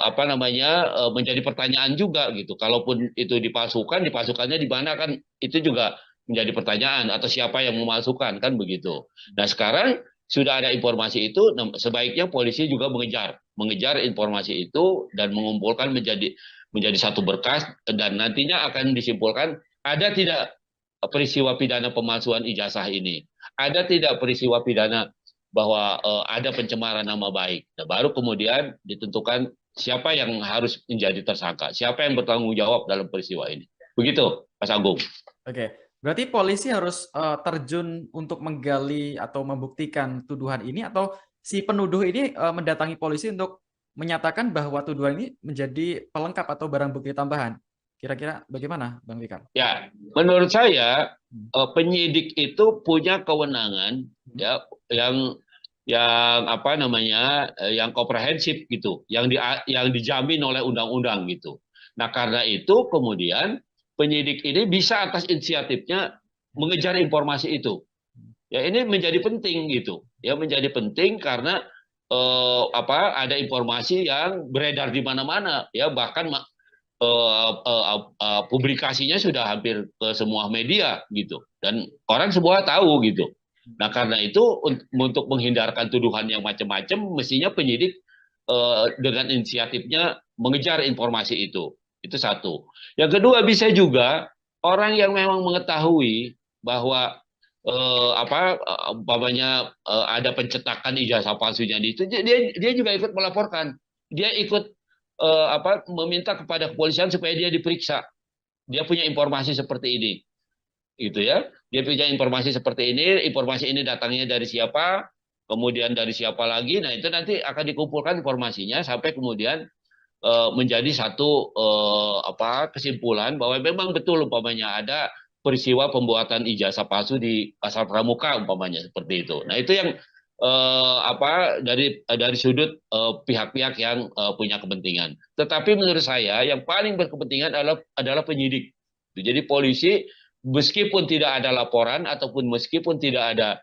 apa namanya menjadi pertanyaan juga gitu. Kalaupun itu dipalsukan, dipalsukannya di mana, kan itu juga menjadi pertanyaan, atau siapa yang memalsukan, kan begitu. Nah, sekarang sudah ada informasi itu, sebaiknya polisi juga mengejar informasi itu dan mengumpulkan menjadi satu berkas, dan nantinya akan disimpulkan ada tidak peristiwa pidana pemalsuan ijazah ini, ada tidak peristiwa pidana bahwa ada pencemaran nama baik. Nah, baru kemudian ditentukan siapa yang harus menjadi tersangka, siapa yang bertanggung jawab dalam peristiwa ini. Begitu, Mas Agung. Oke, berarti polisi harus terjun untuk menggali atau membuktikan tuduhan ini, atau si penuduh ini mendatangi polisi untuk menyatakan bahwa tuduhan ini menjadi pelengkap atau barang bukti tambahan. Kira-kira bagaimana, Bang Fikar? Ya, menurut saya Hmm. penyidik itu punya kewenangan, Hmm. ya, yang apa namanya yang komprehensif gitu, yang dijamin oleh undang-undang gitu. Nah, karena itu kemudian penyidik ini bisa atas inisiatifnya mengejar informasi itu. Ya, ini menjadi penting gitu. Ya, menjadi penting karena apa ada informasi yang beredar di mana-mana, ya, bahkan publikasinya sudah hampir ke semua media gitu, dan orang semua tahu gitu. Nah, karena itu untuk menghindarkan tuduhan yang macam-macam, mestinya penyidik dengan inisiatifnya mengejar informasi itu satu. Yang kedua, bisa juga orang yang memang mengetahui bahwa apa umpamanya ada pencetakan ijazah palsunya di itu, dia juga ikut melaporkan, dia ikut apa meminta kepada kepolisian supaya dia diperiksa. Dia punya informasi seperti ini, gitu ya. Dia punya informasi seperti ini datangnya dari siapa, kemudian dari siapa lagi. Nah, itu nanti akan dikumpulkan informasinya sampai kemudian menjadi satu apa kesimpulan bahwa memang betul umpamanya ada peristiwa pembuatan ijazah palsu di pasar pramuka umpamanya seperti itu. Nah, itu yang apa dari sudut pihak-pihak yang punya kepentingan. Tetapi menurut saya yang paling berkepentingan adalah penyidik. Jadi polisi meskipun tidak ada laporan ataupun meskipun tidak ada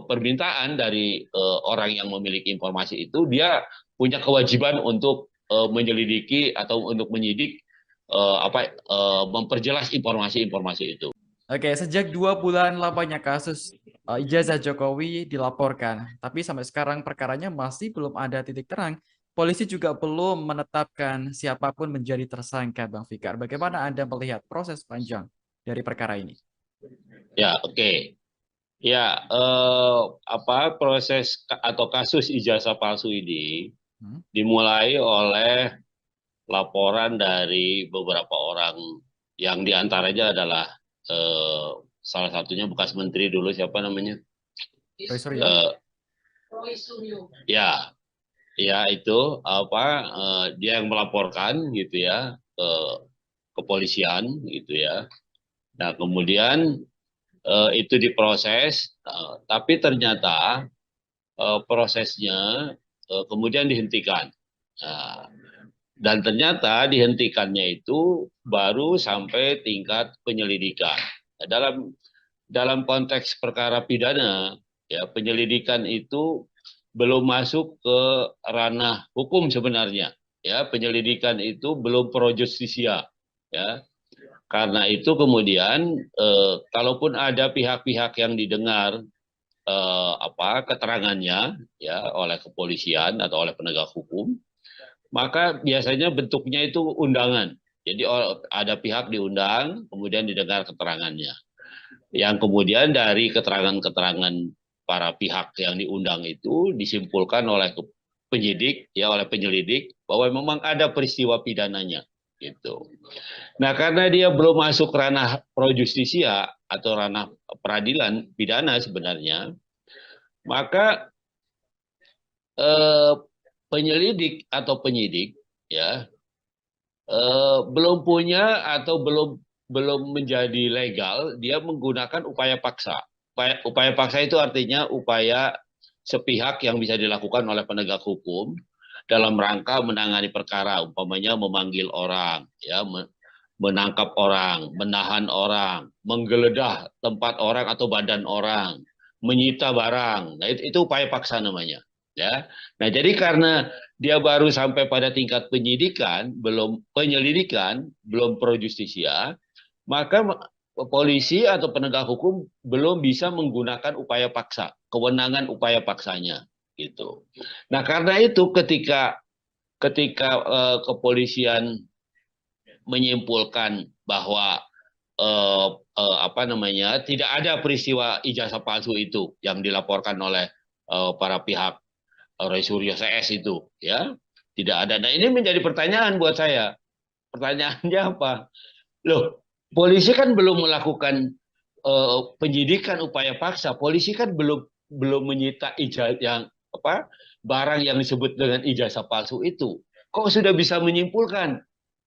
permintaan dari orang yang memiliki informasi itu, dia punya kewajiban untuk menyelidiki atau untuk menyidik apa memperjelas informasi-informasi itu. Oke, sejak 2 bulan lamanya kasus ijazah Jokowi dilaporkan, tapi sampai sekarang perkaranya masih belum ada titik terang. Polisi juga belum menetapkan siapapun menjadi tersangka, Bang Fikar. Bagaimana Anda melihat proses panjang dari perkara ini? Ya, oke. Okay. Ya, apa proses atau kasus ijazah palsu ini Hmm? dimulai oleh laporan dari beberapa orang yang diantaranya adalah eh, salah satunya bekas menteri dulu, siapa namanya? Roy Suryo? Eh, ya, ya itu apa dia yang melaporkan gitu ya ke kepolisian gitu ya. Nah, kemudian itu diproses, tapi ternyata prosesnya kemudian dihentikan. Nah, dan ternyata dihentikannya itu baru sampai tingkat penyelidikan. Nah, dalam konteks perkara pidana, Ya, penyelidikan itu belum masuk ke ranah hukum sebenarnya. Ya, penyelidikan itu belum pro justisia. Ya, karena itu kemudian kalaupun ada pihak-pihak yang didengar keterangannya ya oleh kepolisian atau oleh penegak hukum, maka biasanya bentuknya itu undangan. Jadi ada pihak diundang, kemudian didengar keterangannya. Yang kemudian dari keterangan-keterangan para pihak yang diundang itu disimpulkan oleh penyidik, ya oleh penyelidik bahwa memang ada peristiwa pidananya, gitu. Nah, karena dia belum masuk ranah pro justisia atau ranah peradilan pidana sebenarnya, maka eh, penyelidik atau penyidik ya belum punya atau belum belum menjadi legal dia menggunakan upaya paksa. Upaya paksa itu artinya upaya sepihak yang bisa dilakukan oleh penegak hukum dalam rangka menangani perkara, umpamanya memanggil orang, ya, menangkap orang, menahan orang, menggeledah tempat orang atau badan orang, menyita barang. Nah, itu upaya paksa namanya. Ya. Nah, jadi karena dia baru sampai pada tingkat penyidikan, belum penyelidikan, belum pro justisia, maka polisi atau penegak hukum belum bisa menggunakan upaya paksa, kewenangan upaya paksanya, gitu. Nah, karena itu ketika ketika kepolisian menyimpulkan bahwa tidak ada peristiwa ijazah palsu itu yang dilaporkan oleh para pihak Roy Suryo CS itu, ya tidak ada. Nah, ini menjadi pertanyaan buat saya. Pertanyaannya apa? Loh, polisi kan belum melakukan penyidikan upaya paksa. Polisi kan belum belum menyita ijazah yang barang yang disebut dengan ijazah palsu itu. Kok sudah bisa menyimpulkan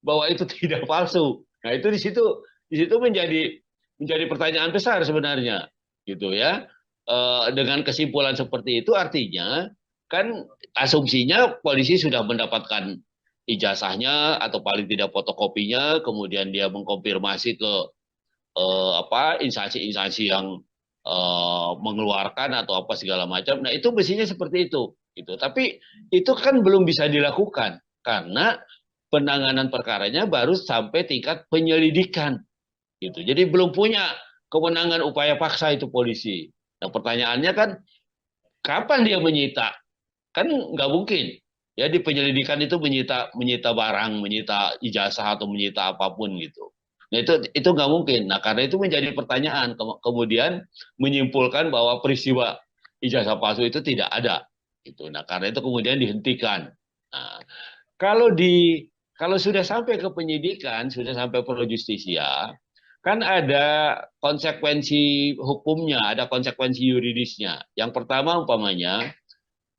bahwa itu tidak palsu? Nah, itu di situ menjadi menjadi pertanyaan besar sebenarnya, gitu ya. Dengan kesimpulan seperti itu artinya kan asumsinya polisi sudah mendapatkan ijazahnya atau paling tidak fotokopinya, kemudian dia mengkonfirmasi ke instansi-instansi yang mengeluarkan atau apa segala macam. Nah, itu mestinya seperti itu, gitu. Tapi itu kan belum bisa dilakukan karena penanganan perkaranya baru sampai tingkat penyelidikan, gitu. Jadi belum punya kewenangan upaya paksa itu polisi. Nah, pertanyaannya kan kapan dia menyita? Kan nggak mungkin. Ya di penyelidikan itu menyita menyita barang, menyita ijazah atau menyita apapun gitu. Nah, itu nggak mungkin. Nah, karena itu menjadi pertanyaan, kemudian menyimpulkan bahwa peristiwa ijazah palsu itu tidak ada. Itu. Nah, karena itu kemudian dihentikan. Nah, kalau di kalau sudah sampai ke penyidikan, sudah sampai pro justisia, kan ada konsekuensi hukumnya, ada konsekuensi yuridisnya. Yang pertama umpamanya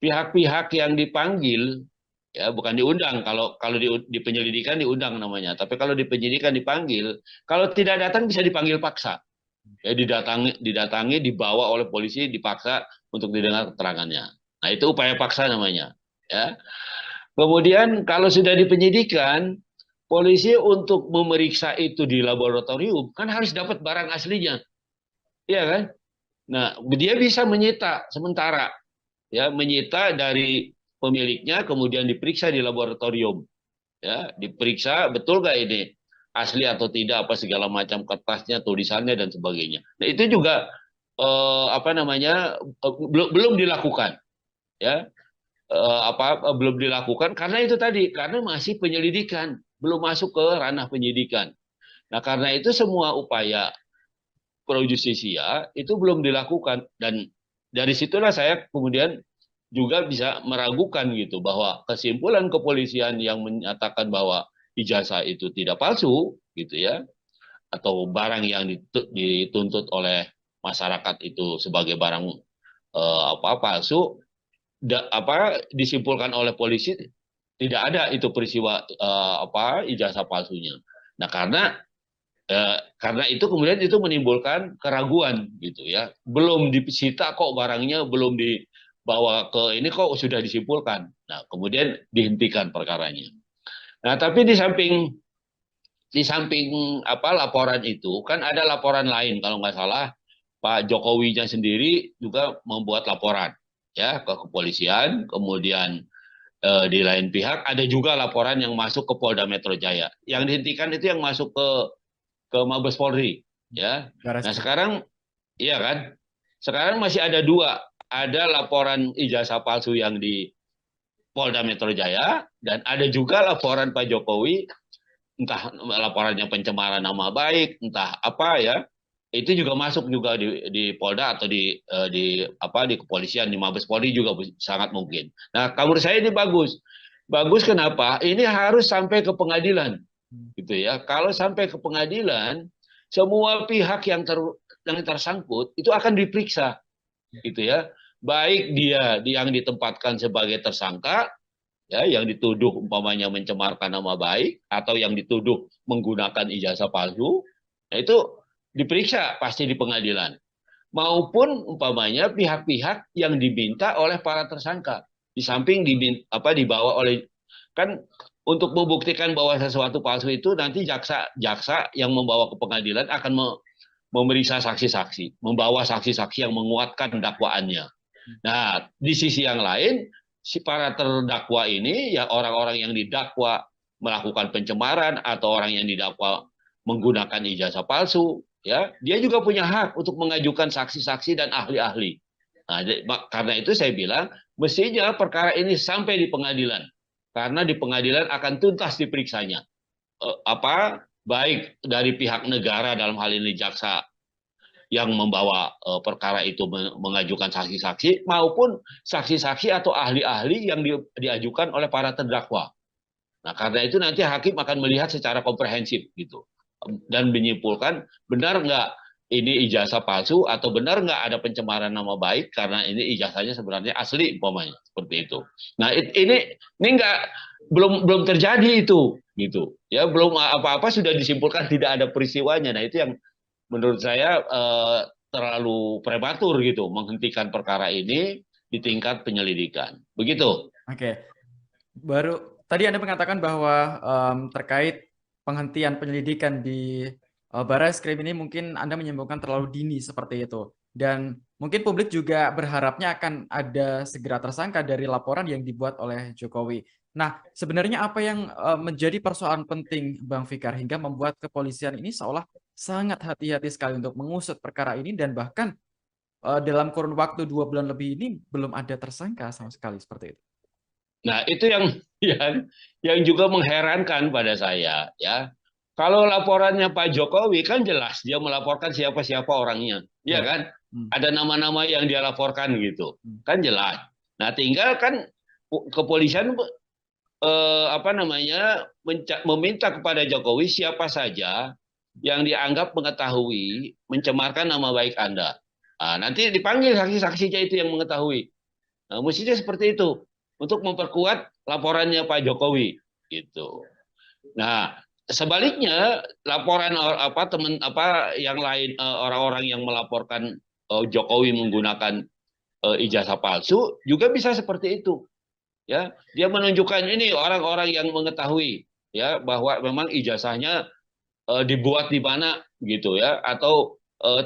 pihak-pihak yang dipanggil ya bukan diundang, kalau kalau di penyelidikan diundang namanya, tapi kalau di penyidikan dipanggil, kalau tidak datang bisa dipanggil paksa, ya didatangi dibawa oleh polisi dipaksa untuk didengar keterangannya. Nah, itu upaya paksa namanya, ya. Kemudian kalau sudah di penyidikan, polisi untuk memeriksa itu di laboratorium kan harus dapat barang aslinya, iya kan. Nah, dia bisa menyita sementara, ya menyita dari pemiliknya, kemudian diperiksa di laboratorium, ya diperiksa betul nggak ini asli atau tidak, apa segala macam kertasnya, tulisannya dan sebagainya. Nah, itu juga belum dilakukan, ya. Belum dilakukan karena itu tadi, karena masih penyelidikan, belum masuk ke ranah penyidikan. Nah, karena itu semua upaya pro justisia itu belum dilakukan, dan dari situlah saya kemudian juga bisa meragukan gitu bahwa kesimpulan kepolisian yang menyatakan bahwa ijazah itu tidak palsu gitu ya, atau barang yang dituntut oleh masyarakat itu sebagai barang palsu, disimpulkan oleh polisi tidak ada itu peristiwa ijazah palsunya. Nah, karena itu kemudian itu menimbulkan keraguan gitu ya. Belum disita kok barangnya, belum dibawa ke ini kok sudah disimpulkan. Nah, kemudian dihentikan perkaranya. Nah, tapi di samping laporan itu kan ada laporan lain kalau nggak salah Pak Jokowinya sendiri juga membuat laporan ya ke kepolisian, kemudian di lain pihak ada juga laporan yang masuk ke Polda Metro Jaya. Yang dihentikan itu yang masuk ke Mabes Polri ya. Baris Nah Krim. sekarang iya kan? Sekarang masih ada dua, ada laporan ijazah palsu yang di Polda Metro Jaya dan ada juga laporan Pak Jokowi, entah laporannya pencemaran nama baik, entah apa ya, itu juga masuk juga di Polda atau di apa di kepolisian, di Mabes Polri juga sangat mungkin. Nah, menurut saya ini bagus. Bagus kenapa? Ini harus sampai ke pengadilan, gitu ya. Kalau sampai ke pengadilan, semua pihak yang tersangkut itu akan diperiksa, gitu ya. Baik dia yang ditempatkan sebagai tersangka, ya, yang dituduh umpamanya mencemarkan nama baik atau yang dituduh menggunakan ijazah palsu, nah itu diperiksa pasti di pengadilan. Maupun umpamanya pihak-pihak yang diminta oleh para tersangka. Di samping dibawa oleh, kan untuk membuktikan bahwa sesuatu palsu itu nanti jaksa yang membawa ke pengadilan akan memeriksa saksi-saksi, membawa saksi-saksi yang menguatkan dakwaannya. Nah, di sisi yang lain, si para terdakwa ini, ya orang-orang yang didakwa melakukan pencemaran atau orang yang didakwa menggunakan ijazah palsu, ya, dia juga punya hak untuk mengajukan saksi-saksi dan ahli-ahli. Nah, karena itu saya bilang, mestinya perkara ini sampai di pengadilan, karena di pengadilan akan tuntas diperiksanya. Baik dari pihak negara dalam hal ini jaksa yang membawa perkara itu mengajukan saksi-saksi maupun saksi-saksi atau ahli-ahli yang diajukan oleh para terdakwa. Nah, karena itu nanti hakim akan melihat secara komprehensif gitu dan menyimpulkan benar nggak ini ijazah palsu atau benar nggak ada pencemaran nama baik karena ini ijazahnya sebenarnya asli umpamanya seperti itu. Nah, ini nggak belum terjadi itu gitu ya, belum apa-apa sudah disimpulkan tidak ada peristiwanya. Nah, itu yang menurut saya terlalu prematur gitu menghentikan perkara ini di tingkat penyelidikan. Begitu. Oke. Baru tadi Anda mengatakan bahwa terkait penghentian penyelidikan di Baris Krim ini mungkin Anda menyimpulkan terlalu dini seperti itu. Dan mungkin publik juga berharapnya akan ada segera tersangka dari laporan yang dibuat oleh Jokowi. Nah, sebenarnya apa yang menjadi persoalan penting Bang Fikar hingga membuat kepolisian ini seolah sangat hati-hati sekali untuk mengusut perkara ini dan bahkan dalam kurun waktu 2 bulan lebih ini belum ada tersangka sama sekali seperti itu. Nah, itu yang juga mengherankan pada saya ya. Kalau laporannya Pak Jokowi kan jelas dia melaporkan siapa-siapa orangnya, ya Ya. kan? Hmm. Ada nama-nama yang dia laporkan gitu, Hmm. kan jelas. Nah, tinggal kan kepolisian meminta kepada Jokowi siapa saja yang dianggap mengetahui mencemarkan nama baik Anda. Nah, nanti dipanggil saksi-saksinya itu yang mengetahui. Nah, mestinya seperti itu untuk memperkuat laporannya Pak Jokowi gitu. Nah, sebaliknya laporan yang lain, orang-orang yang melaporkan Jokowi menggunakan ijazah palsu juga bisa seperti itu. Ya, dia menunjukkan ini orang-orang yang mengetahui ya bahwa memang ijazahnya dibuat di mana gitu ya, atau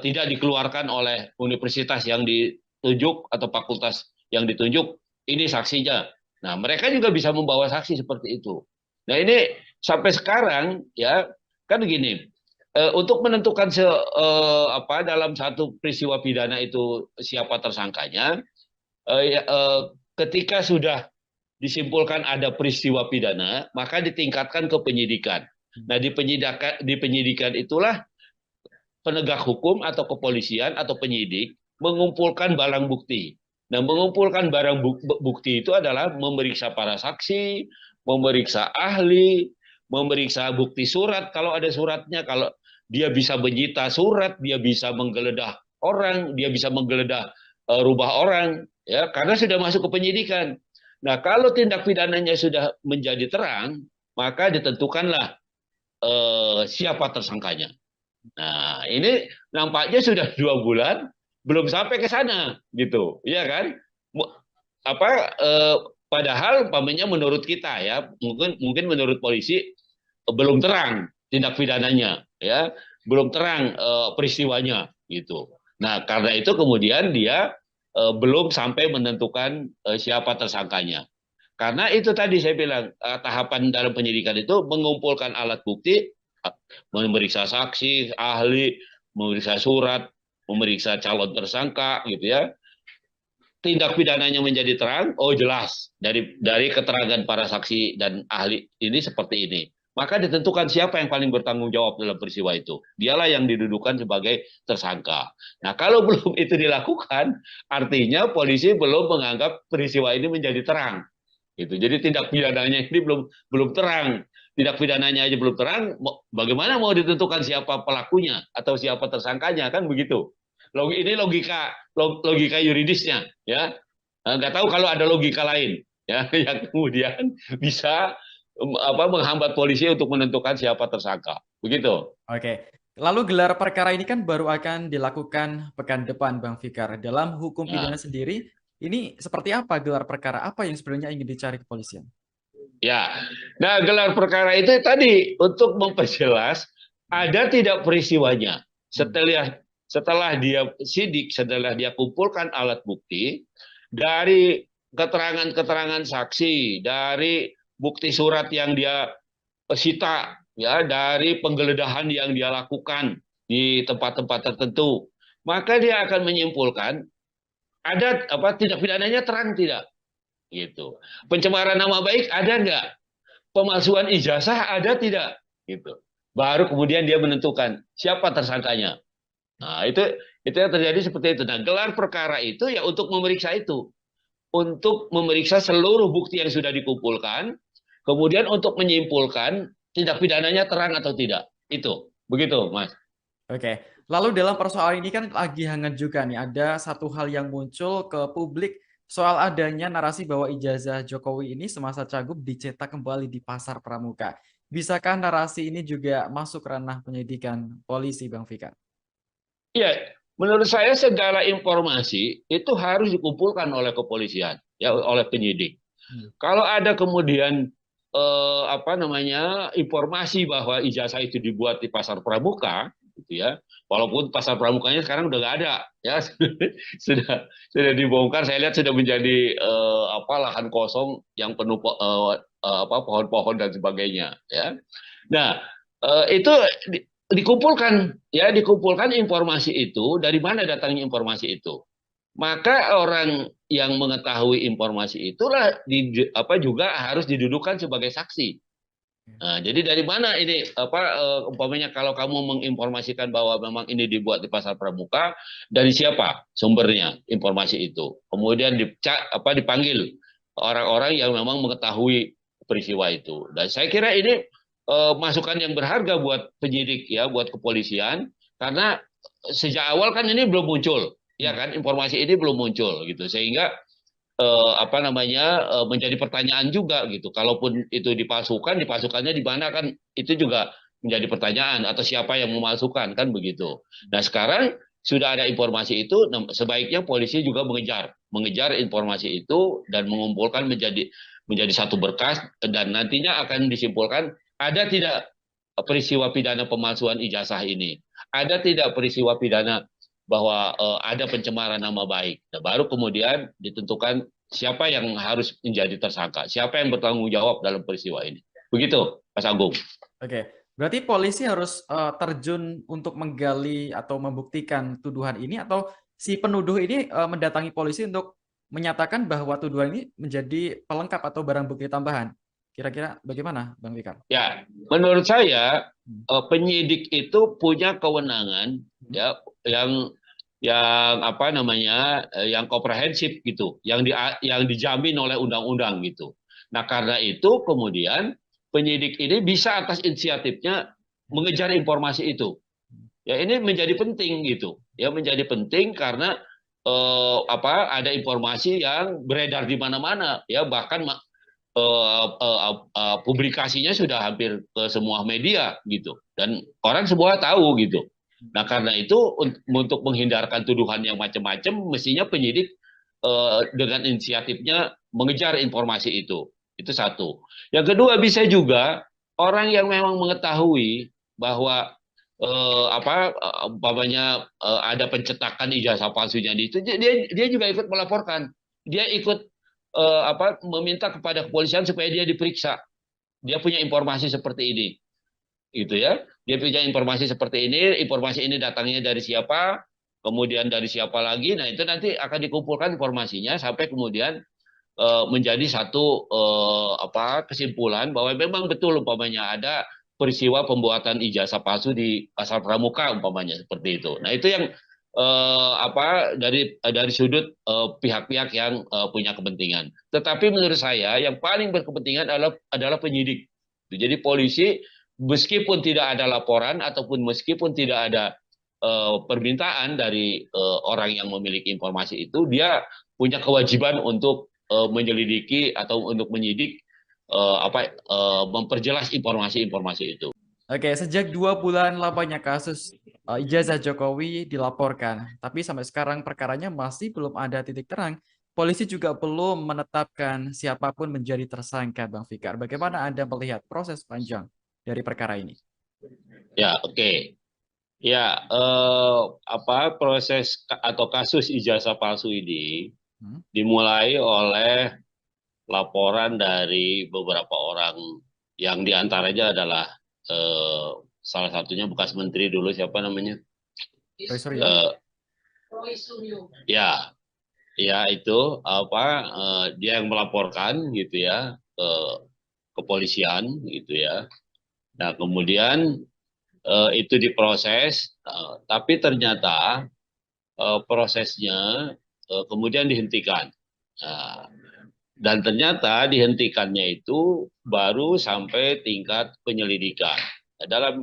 tidak dikeluarkan oleh universitas yang ditunjuk atau fakultas yang ditunjuk, ini saksinya. Nah, mereka juga bisa membawa saksi seperti itu. Nah, ini sampai sekarang ya kan gini, untuk menentukan dalam satu peristiwa pidana itu siapa tersangkanya, ketika sudah disimpulkan ada peristiwa pidana, maka ditingkatkan ke penyidikan. Nah, di penyidikan itulah penegak hukum atau kepolisian atau penyidik mengumpulkan barang bukti. Nah, mengumpulkan barang bukti itu adalah memeriksa para saksi, memeriksa ahli, memeriksa bukti surat kalau ada suratnya, kalau dia bisa menyita surat, dia bisa menggeledah orang, dia bisa menggeledah rumah orang, ya, karena sudah masuk ke penyidikan. Nah, kalau tindak pidananya sudah menjadi terang, maka ditentukanlah siapa tersangkanya. Nah, ini nampaknya sudah 2 bulan belum sampai ke sana, gitu, ya kan? Apa? Padahal, pamannya menurut kita ya, mungkin menurut polisi belum terang tindak pidananya, ya, belum terang peristiwanya, gitu. Nah, karena itu kemudian dia belum sampai menentukan siapa tersangkanya. Karena itu tadi saya bilang tahapan dalam penyidikan itu mengumpulkan alat bukti, memeriksa saksi, ahli, memeriksa surat, memeriksa calon tersangka, gitu ya. Tindak pidananya menjadi terang, oh jelas dari keterangan para saksi dan ahli ini seperti ini. Maka ditentukan siapa yang paling bertanggung jawab dalam peristiwa itu. Dialah yang didudukan sebagai tersangka. Nah, kalau belum itu dilakukan, artinya polisi belum menganggap peristiwa ini menjadi terang. Gitu. Jadi tindak pidananya ini belum terang. Tindak pidananya aja belum terang, bagaimana mau ditentukan siapa pelakunya atau siapa tersangkanya, kan begitu. Ini logika yuridisnya, ya. Nggak tahu kalau ada logika lain, ya, yang kemudian bisa menghambat polisi untuk menentukan siapa tersangka. Begitu. Oke. Lalu gelar perkara ini kan baru akan dilakukan pekan depan, Bang Fikar. Dalam hukum Nah, pidana sendiri, ini seperti apa gelar perkara? Apa yang sebenarnya ingin dicari kepolisian? ya. Nah, gelar perkara itu tadi untuk memperjelas ada tidak peristiwanya. Hmm. Setelah dia sidik, setelah dia kumpulkan alat bukti dari keterangan-keterangan saksi, dari bukti surat yang dia sita, ya, dari penggeledahan yang dia lakukan di tempat-tempat tertentu, maka dia akan menyimpulkan ada apa tindak pidananya terang tidak, gitu. Pencemaran nama baik ada nggak? Pemalsuan ijazah ada tidak, gitu. Baru kemudian dia menentukan siapa tersangkanya. Nah, itu yang terjadi seperti itu. Nah, gelar perkara itu ya untuk memeriksa itu, untuk memeriksa seluruh bukti yang sudah dikumpulkan, kemudian untuk menyimpulkan tindak pidananya terang atau tidak. Itu, begitu, Mas. Oke. Lalu dalam persoalan ini kan lagi hangat juga nih, ada satu hal yang muncul ke publik soal adanya narasi bahwa ijazah Jokowi ini semasa Cagup dicetak kembali di Pasar Pramuka. Bisakah narasi ini juga masuk ranah penyidikan polisi, Bang Fikar? Iya, menurut saya segala informasi itu harus dikumpulkan oleh kepolisian, ya, oleh penyidik. Hmm. Kalau ada kemudian apa namanya informasi bahwa ijazah itu dibuat di pasar pramuka, gitu ya, walaupun pasar pramukanya sekarang udah nggak ada, ya, sudah dibongkar. Saya lihat sudah menjadi apa lahan kosong yang penuh apa pohon-pohon dan sebagainya, ya. Nah, itu dikumpulkan, ya, dikumpulkan informasi itu dari mana datangnya informasi itu. Maka orang yang mengetahui informasi itulah apa juga harus didudukan sebagai saksi. Nah, jadi dari mana ini apa umpamanya kalau kamu menginformasikan bahwa memang ini dibuat di pasar pramuka, dari siapa sumbernya informasi itu? Kemudian dipanggil orang-orang yang memang mengetahui peristiwa itu. Dan saya kira ini masukan yang berharga buat penyidik, ya, buat kepolisian, karena sejak awal kan ini belum muncul, ya Hmm. kan, informasi ini belum muncul gitu, sehingga apa namanya menjadi pertanyaan juga gitu. Kalaupun itu dipalsukan, dipalsukannya di mana, kan itu juga menjadi pertanyaan, atau siapa yang memalsukan, kan begitu. Nah, sekarang sudah ada informasi itu, sebaiknya polisi juga mengejar informasi itu dan mengumpulkan menjadi satu berkas, dan nantinya akan disimpulkan ada tidak peristiwa pidana pemalsuan ijazah ini, ada tidak peristiwa pidana bahwa ada pencemaran nama baik. Nah, baru kemudian ditentukan siapa yang harus menjadi tersangka, siapa yang bertanggung jawab dalam peristiwa ini. Begitu, Mas Agung. Oke, berarti polisi harus terjun untuk menggali atau membuktikan tuduhan ini, atau si penuduh ini mendatangi polisi untuk menyatakan bahwa tuduhan ini menjadi pelengkap atau barang bukti tambahan. Kira-kira bagaimana, Bang Fikar? Ya, menurut saya Hmm. penyidik itu punya kewenangan, Hmm. ya, yang apa namanya yang komprehensif gitu, yang dijamin oleh undang-undang gitu. Nah, karena itu kemudian penyidik ini bisa atas inisiatifnya mengejar informasi itu. Ya, ini menjadi penting gitu. Ya, menjadi penting karena apa ada informasi yang beredar di mana-mana, ya, bahkan publikasinya sudah hampir ke semua media gitu, dan orang semua tahu gitu. Nah, karena itu untuk menghindarkan tuduhan yang macam-macam, mestinya penyidik dengan inisiatifnya mengejar informasi itu satu. Yang kedua, bisa juga orang yang memang mengetahui bahwa umpamanya ada pencetakan ijazah palsunya di itu, dia juga ikut melaporkan. Dia ikut meminta kepada kepolisian supaya dia diperiksa. Dia punya informasi seperti ini, gitu ya. Dia punya informasi ini datangnya dari siapa, kemudian dari siapa lagi. Nah, itu nanti akan dikumpulkan informasinya sampai kemudian menjadi satu kesimpulan bahwa memang betul umpamanya ada peristiwa pembuatan ijazah palsu di pasar pramuka umpamanya seperti itu. Nah, itu yang dari sudut pihak-pihak yang punya kepentingan. Tetapi menurut saya yang paling berkepentingan adalah penyidik. Jadi polisi meskipun tidak ada laporan ataupun meskipun tidak ada permintaan dari orang yang memiliki informasi itu, dia punya kewajiban untuk menyelidiki atau untuk menyidik memperjelas informasi-informasi itu. Oke, sejak 2 bulan lamanya kasus ijazah Jokowi dilaporkan, tapi sampai sekarang perkaranya masih belum ada titik terang. Polisi juga belum menetapkan siapapun menjadi tersangka, Bang Fikar. Bagaimana Anda melihat proses panjang dari perkara ini? Ya, oke. Okay. Ya, proses atau kasus ijazah palsu ini Hmm? dimulai oleh laporan dari beberapa orang yang diantaranya adalah eh, salah satunya bekas menteri dulu siapa namanya? Roy Suryo? Eh, ya, ya itu dia yang melaporkan gitu ya ke kepolisian gitu ya. Nah, kemudian itu diproses, tapi ternyata prosesnya kemudian dihentikan. Nah, dan ternyata dihentikannya itu baru sampai tingkat penyelidikan. Nah,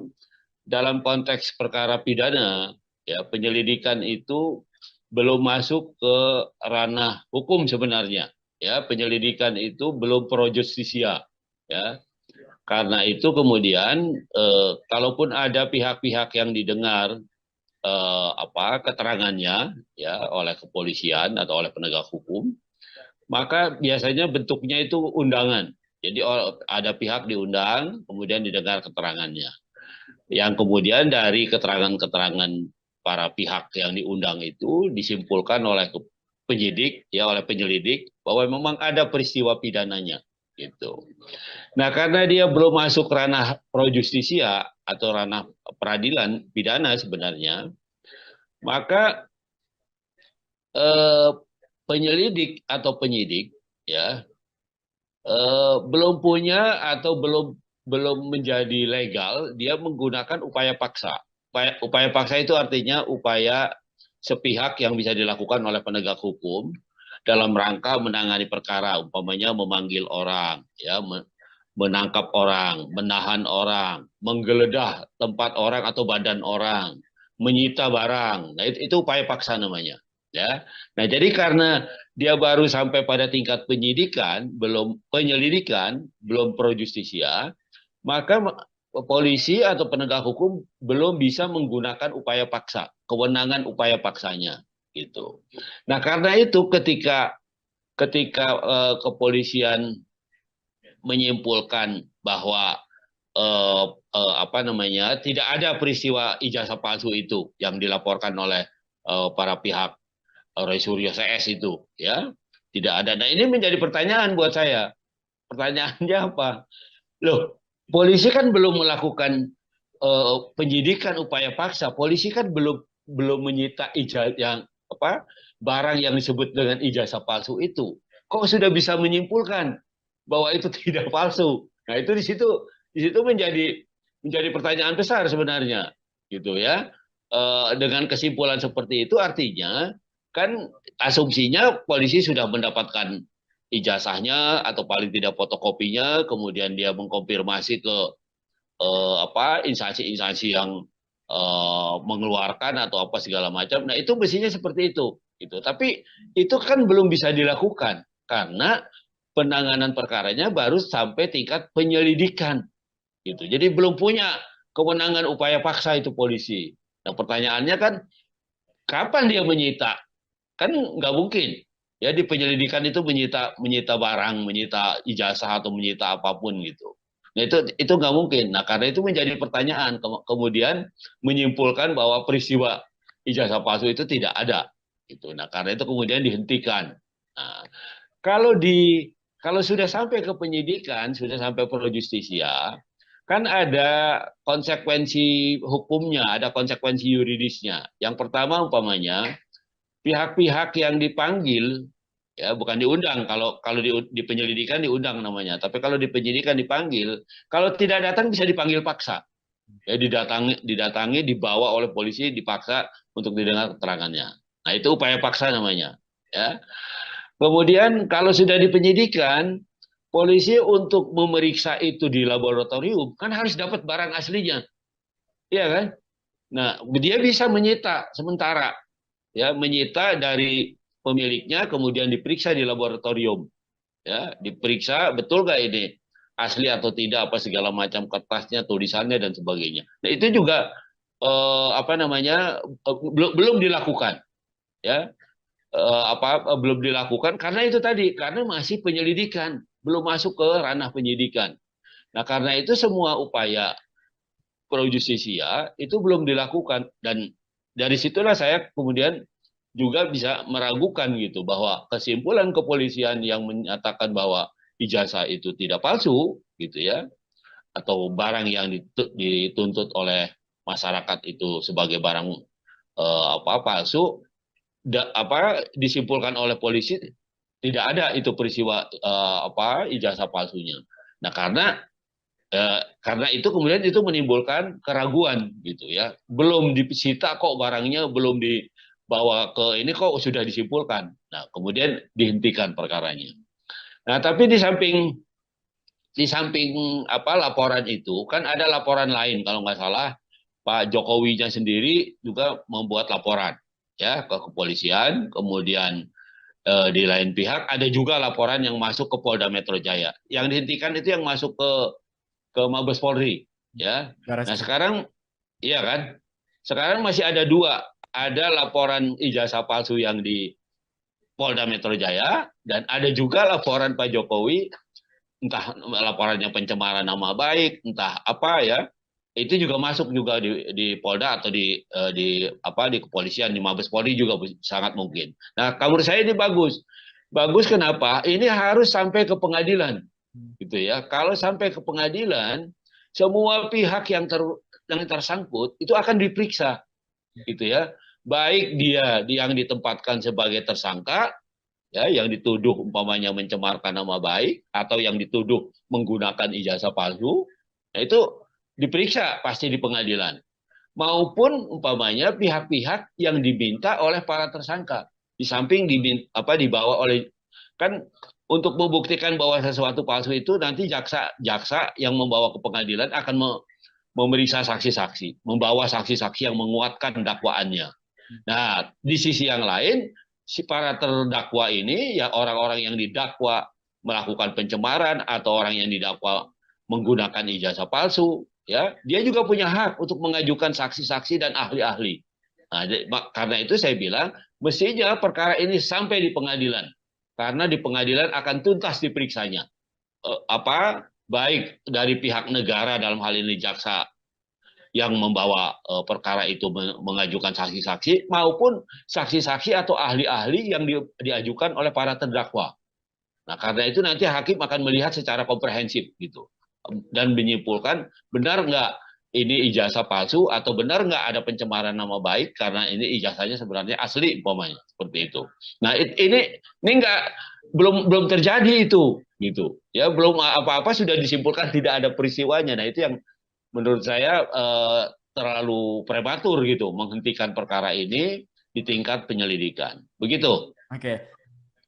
dalam konteks perkara pidana, ya penyelidikan itu belum masuk ke ranah hukum sebenarnya. Ya, penyelidikan itu belum pro justisia. Ya, karena itu kemudian kalaupun ada pihak-pihak yang didengar keterangannya ya oleh kepolisian atau oleh penegak hukum, maka biasanya bentuknya itu undangan. Jadi ada pihak diundang, kemudian didengar keterangannya. Yang kemudian dari keterangan-keterangan para pihak yang diundang itu disimpulkan oleh penyidik, ya oleh penyelidik bahwa memang ada peristiwa pidananya, gitu. Nah, karena dia belum masuk ranah pro justisia atau ranah peradilan pidana sebenarnya, maka eh, penyelidik atau penyidik ya belum punya atau belum menjadi legal dia menggunakan upaya paksa. Upaya paksa itu artinya upaya sepihak yang bisa dilakukan oleh penegak hukum dalam rangka menangani perkara, umpamanya memanggil orang, ya, menangkap orang, menahan orang, menggeledah tempat orang atau badan orang, menyita barang. Nah, itu upaya paksa namanya. Ya. Nah, jadi karena dia baru sampai pada tingkat penyidikan, belum penyelidikan, belum pro justisia, maka polisi atau penegak hukum belum bisa menggunakan upaya paksa, kewenangan upaya paksanya gitu. Nah, karena itu ketika kepolisian menyimpulkan bahwa tidak ada peristiwa ijazah palsu itu yang dilaporkan oleh para pihak Roy Suryo CS itu, ya tidak ada. Nah, ini menjadi pertanyaan buat saya. Pertanyaannya apa? Loh, polisi kan belum melakukan penyidikan upaya paksa. Polisi kan belum menyita ijazah yang barang yang disebut dengan ijazah palsu itu. Kok sudah bisa menyimpulkan bahwa itu tidak palsu? Nah, itu di situ menjadi pertanyaan besar sebenarnya, gitu ya. Dengan kesimpulan seperti itu artinya kan asumsinya polisi sudah mendapatkan ijazahnya atau paling tidak fotokopinya, kemudian dia mengkonfirmasi ke instansi-instansi yang mengeluarkan atau apa segala macam. Nah, itu mestinya seperti itu gitu. Tapi itu kan belum bisa dilakukan karena penanganan perkaranya baru sampai tingkat penyelidikan gitu. Jadi belum punya kewenangan upaya paksa itu polisi. Nah, pertanyaannya kan kapan dia menyita? Kan nggak mungkin. Ya di penyelidikan itu menyita barang, menyita ijazah atau menyita apapun gitu. Nah itu nggak mungkin. Nah karena itu menjadi pertanyaan, kemudian menyimpulkan bahwa peristiwa ijazah palsu itu tidak ada. Itu. Nah karena itu kemudian dihentikan. Nah, kalau di kalau sudah sampai ke penyidikan, sudah sampai pro justisia, kan ada konsekuensi hukumnya, ada konsekuensi yuridisnya. Yang pertama umpamanya pihak-pihak yang dipanggil, ya bukan diundang, kalau kalau di penyelidikan diundang namanya, tapi kalau di penyidikan dipanggil, kalau tidak datang bisa dipanggil paksa, ya didatangi dibawa oleh polisi dipaksa untuk didengar keterangannya. Nah itu upaya paksa namanya, ya. Kemudian kalau sudah di penyidikan, polisi untuk memeriksa itu di laboratorium kan harus dapat barang aslinya, iya kan? Nah dia bisa menyita sementara, ya menyita dari pemiliknya, kemudian diperiksa di laboratorium, ya diperiksa betul nggak ini asli atau tidak, apa segala macam kertasnya, tulisannya dan sebagainya. Nah itu juga apa namanya belum dilakukan, ya belum dilakukan karena itu tadi, karena masih penyelidikan, belum masuk ke ranah penyidikan. Nah karena itu semua upaya pro justisia itu belum dilakukan, dan dari situlah saya kemudian juga bisa meragukan gitu bahwa kesimpulan kepolisian yang menyatakan bahwa ijazah itu tidak palsu gitu ya, atau barang yang dituntut oleh masyarakat itu sebagai barang palsu, disimpulkan oleh polisi tidak ada itu peristiwa ijazah palsunya. Nah karena itu kemudian itu menimbulkan keraguan gitu ya. Belum disita kok barangnya, belum dibawa ke ini kok sudah disimpulkan. Nah, kemudian dihentikan perkaranya. Nah, tapi di samping laporan itu kan ada laporan lain, kalau nggak salah Pak Jokowinya sendiri juga membuat laporan ya ke kepolisian, kemudian di lain pihak ada juga laporan yang masuk ke Polda Metro Jaya. Yang dihentikan itu yang masuk ke Mabes Polri, ya. Baris Nah Krim. sekarang, iya kan? Sekarang masih ada dua, ada laporan ijazah palsu yang di Polda Metro Jaya, dan ada juga laporan Pak Jokowi, entah laporannya pencemaran nama baik, entah apa ya, itu juga masuk juga di Polda atau di kepolisian, di Mabes Polri juga sangat mungkin. Nah, menurut saya ini bagus. Bagus kenapa? Ini harus sampai ke pengadilan gitu ya. Kalau sampai ke pengadilan, semua pihak yang tersangkut itu akan diperiksa gitu ya. Baik dia yang ditempatkan sebagai tersangka, ya yang dituduh umpamanya mencemarkan nama baik, atau yang dituduh menggunakan ijazah palsu, nah itu diperiksa pasti di pengadilan. Maupun umpamanya pihak-pihak yang diminta oleh para tersangka, di samping dibawa oleh, kan untuk membuktikan bahwa sesuatu palsu itu nanti jaksa yang membawa ke pengadilan akan memeriksa saksi-saksi, membawa saksi-saksi yang menguatkan dakwaannya. Nah, di sisi yang lain, si para terdakwa ini, ya orang-orang yang didakwa melakukan pencemaran atau orang yang didakwa menggunakan ijazah palsu, ya, dia juga punya hak untuk mengajukan saksi-saksi dan ahli-ahli. Nah, karena itu saya bilang mestinya perkara ini sampai di pengadilan, karena di pengadilan akan tuntas diperiksanya. Baik dari pihak negara, dalam hal ini jaksa yang membawa perkara itu mengajukan saksi-saksi, maupun saksi-saksi atau ahli-ahli yang diajukan oleh para terdakwa. Nah, karena itu nanti hakim akan melihat secara komprehensif gitu, dan menyimpulkan benar nggak ini ijazah palsu, atau benar nggak ada pencemaran nama baik karena ini ijazahnya sebenarnya asli umpamanya, seperti itu. Nah, ini nggak belum terjadi itu gitu ya, belum apa-apa sudah disimpulkan tidak ada peristiwanya. Nah, itu yang menurut saya terlalu prematur gitu menghentikan perkara ini di tingkat penyelidikan. Begitu. Oke.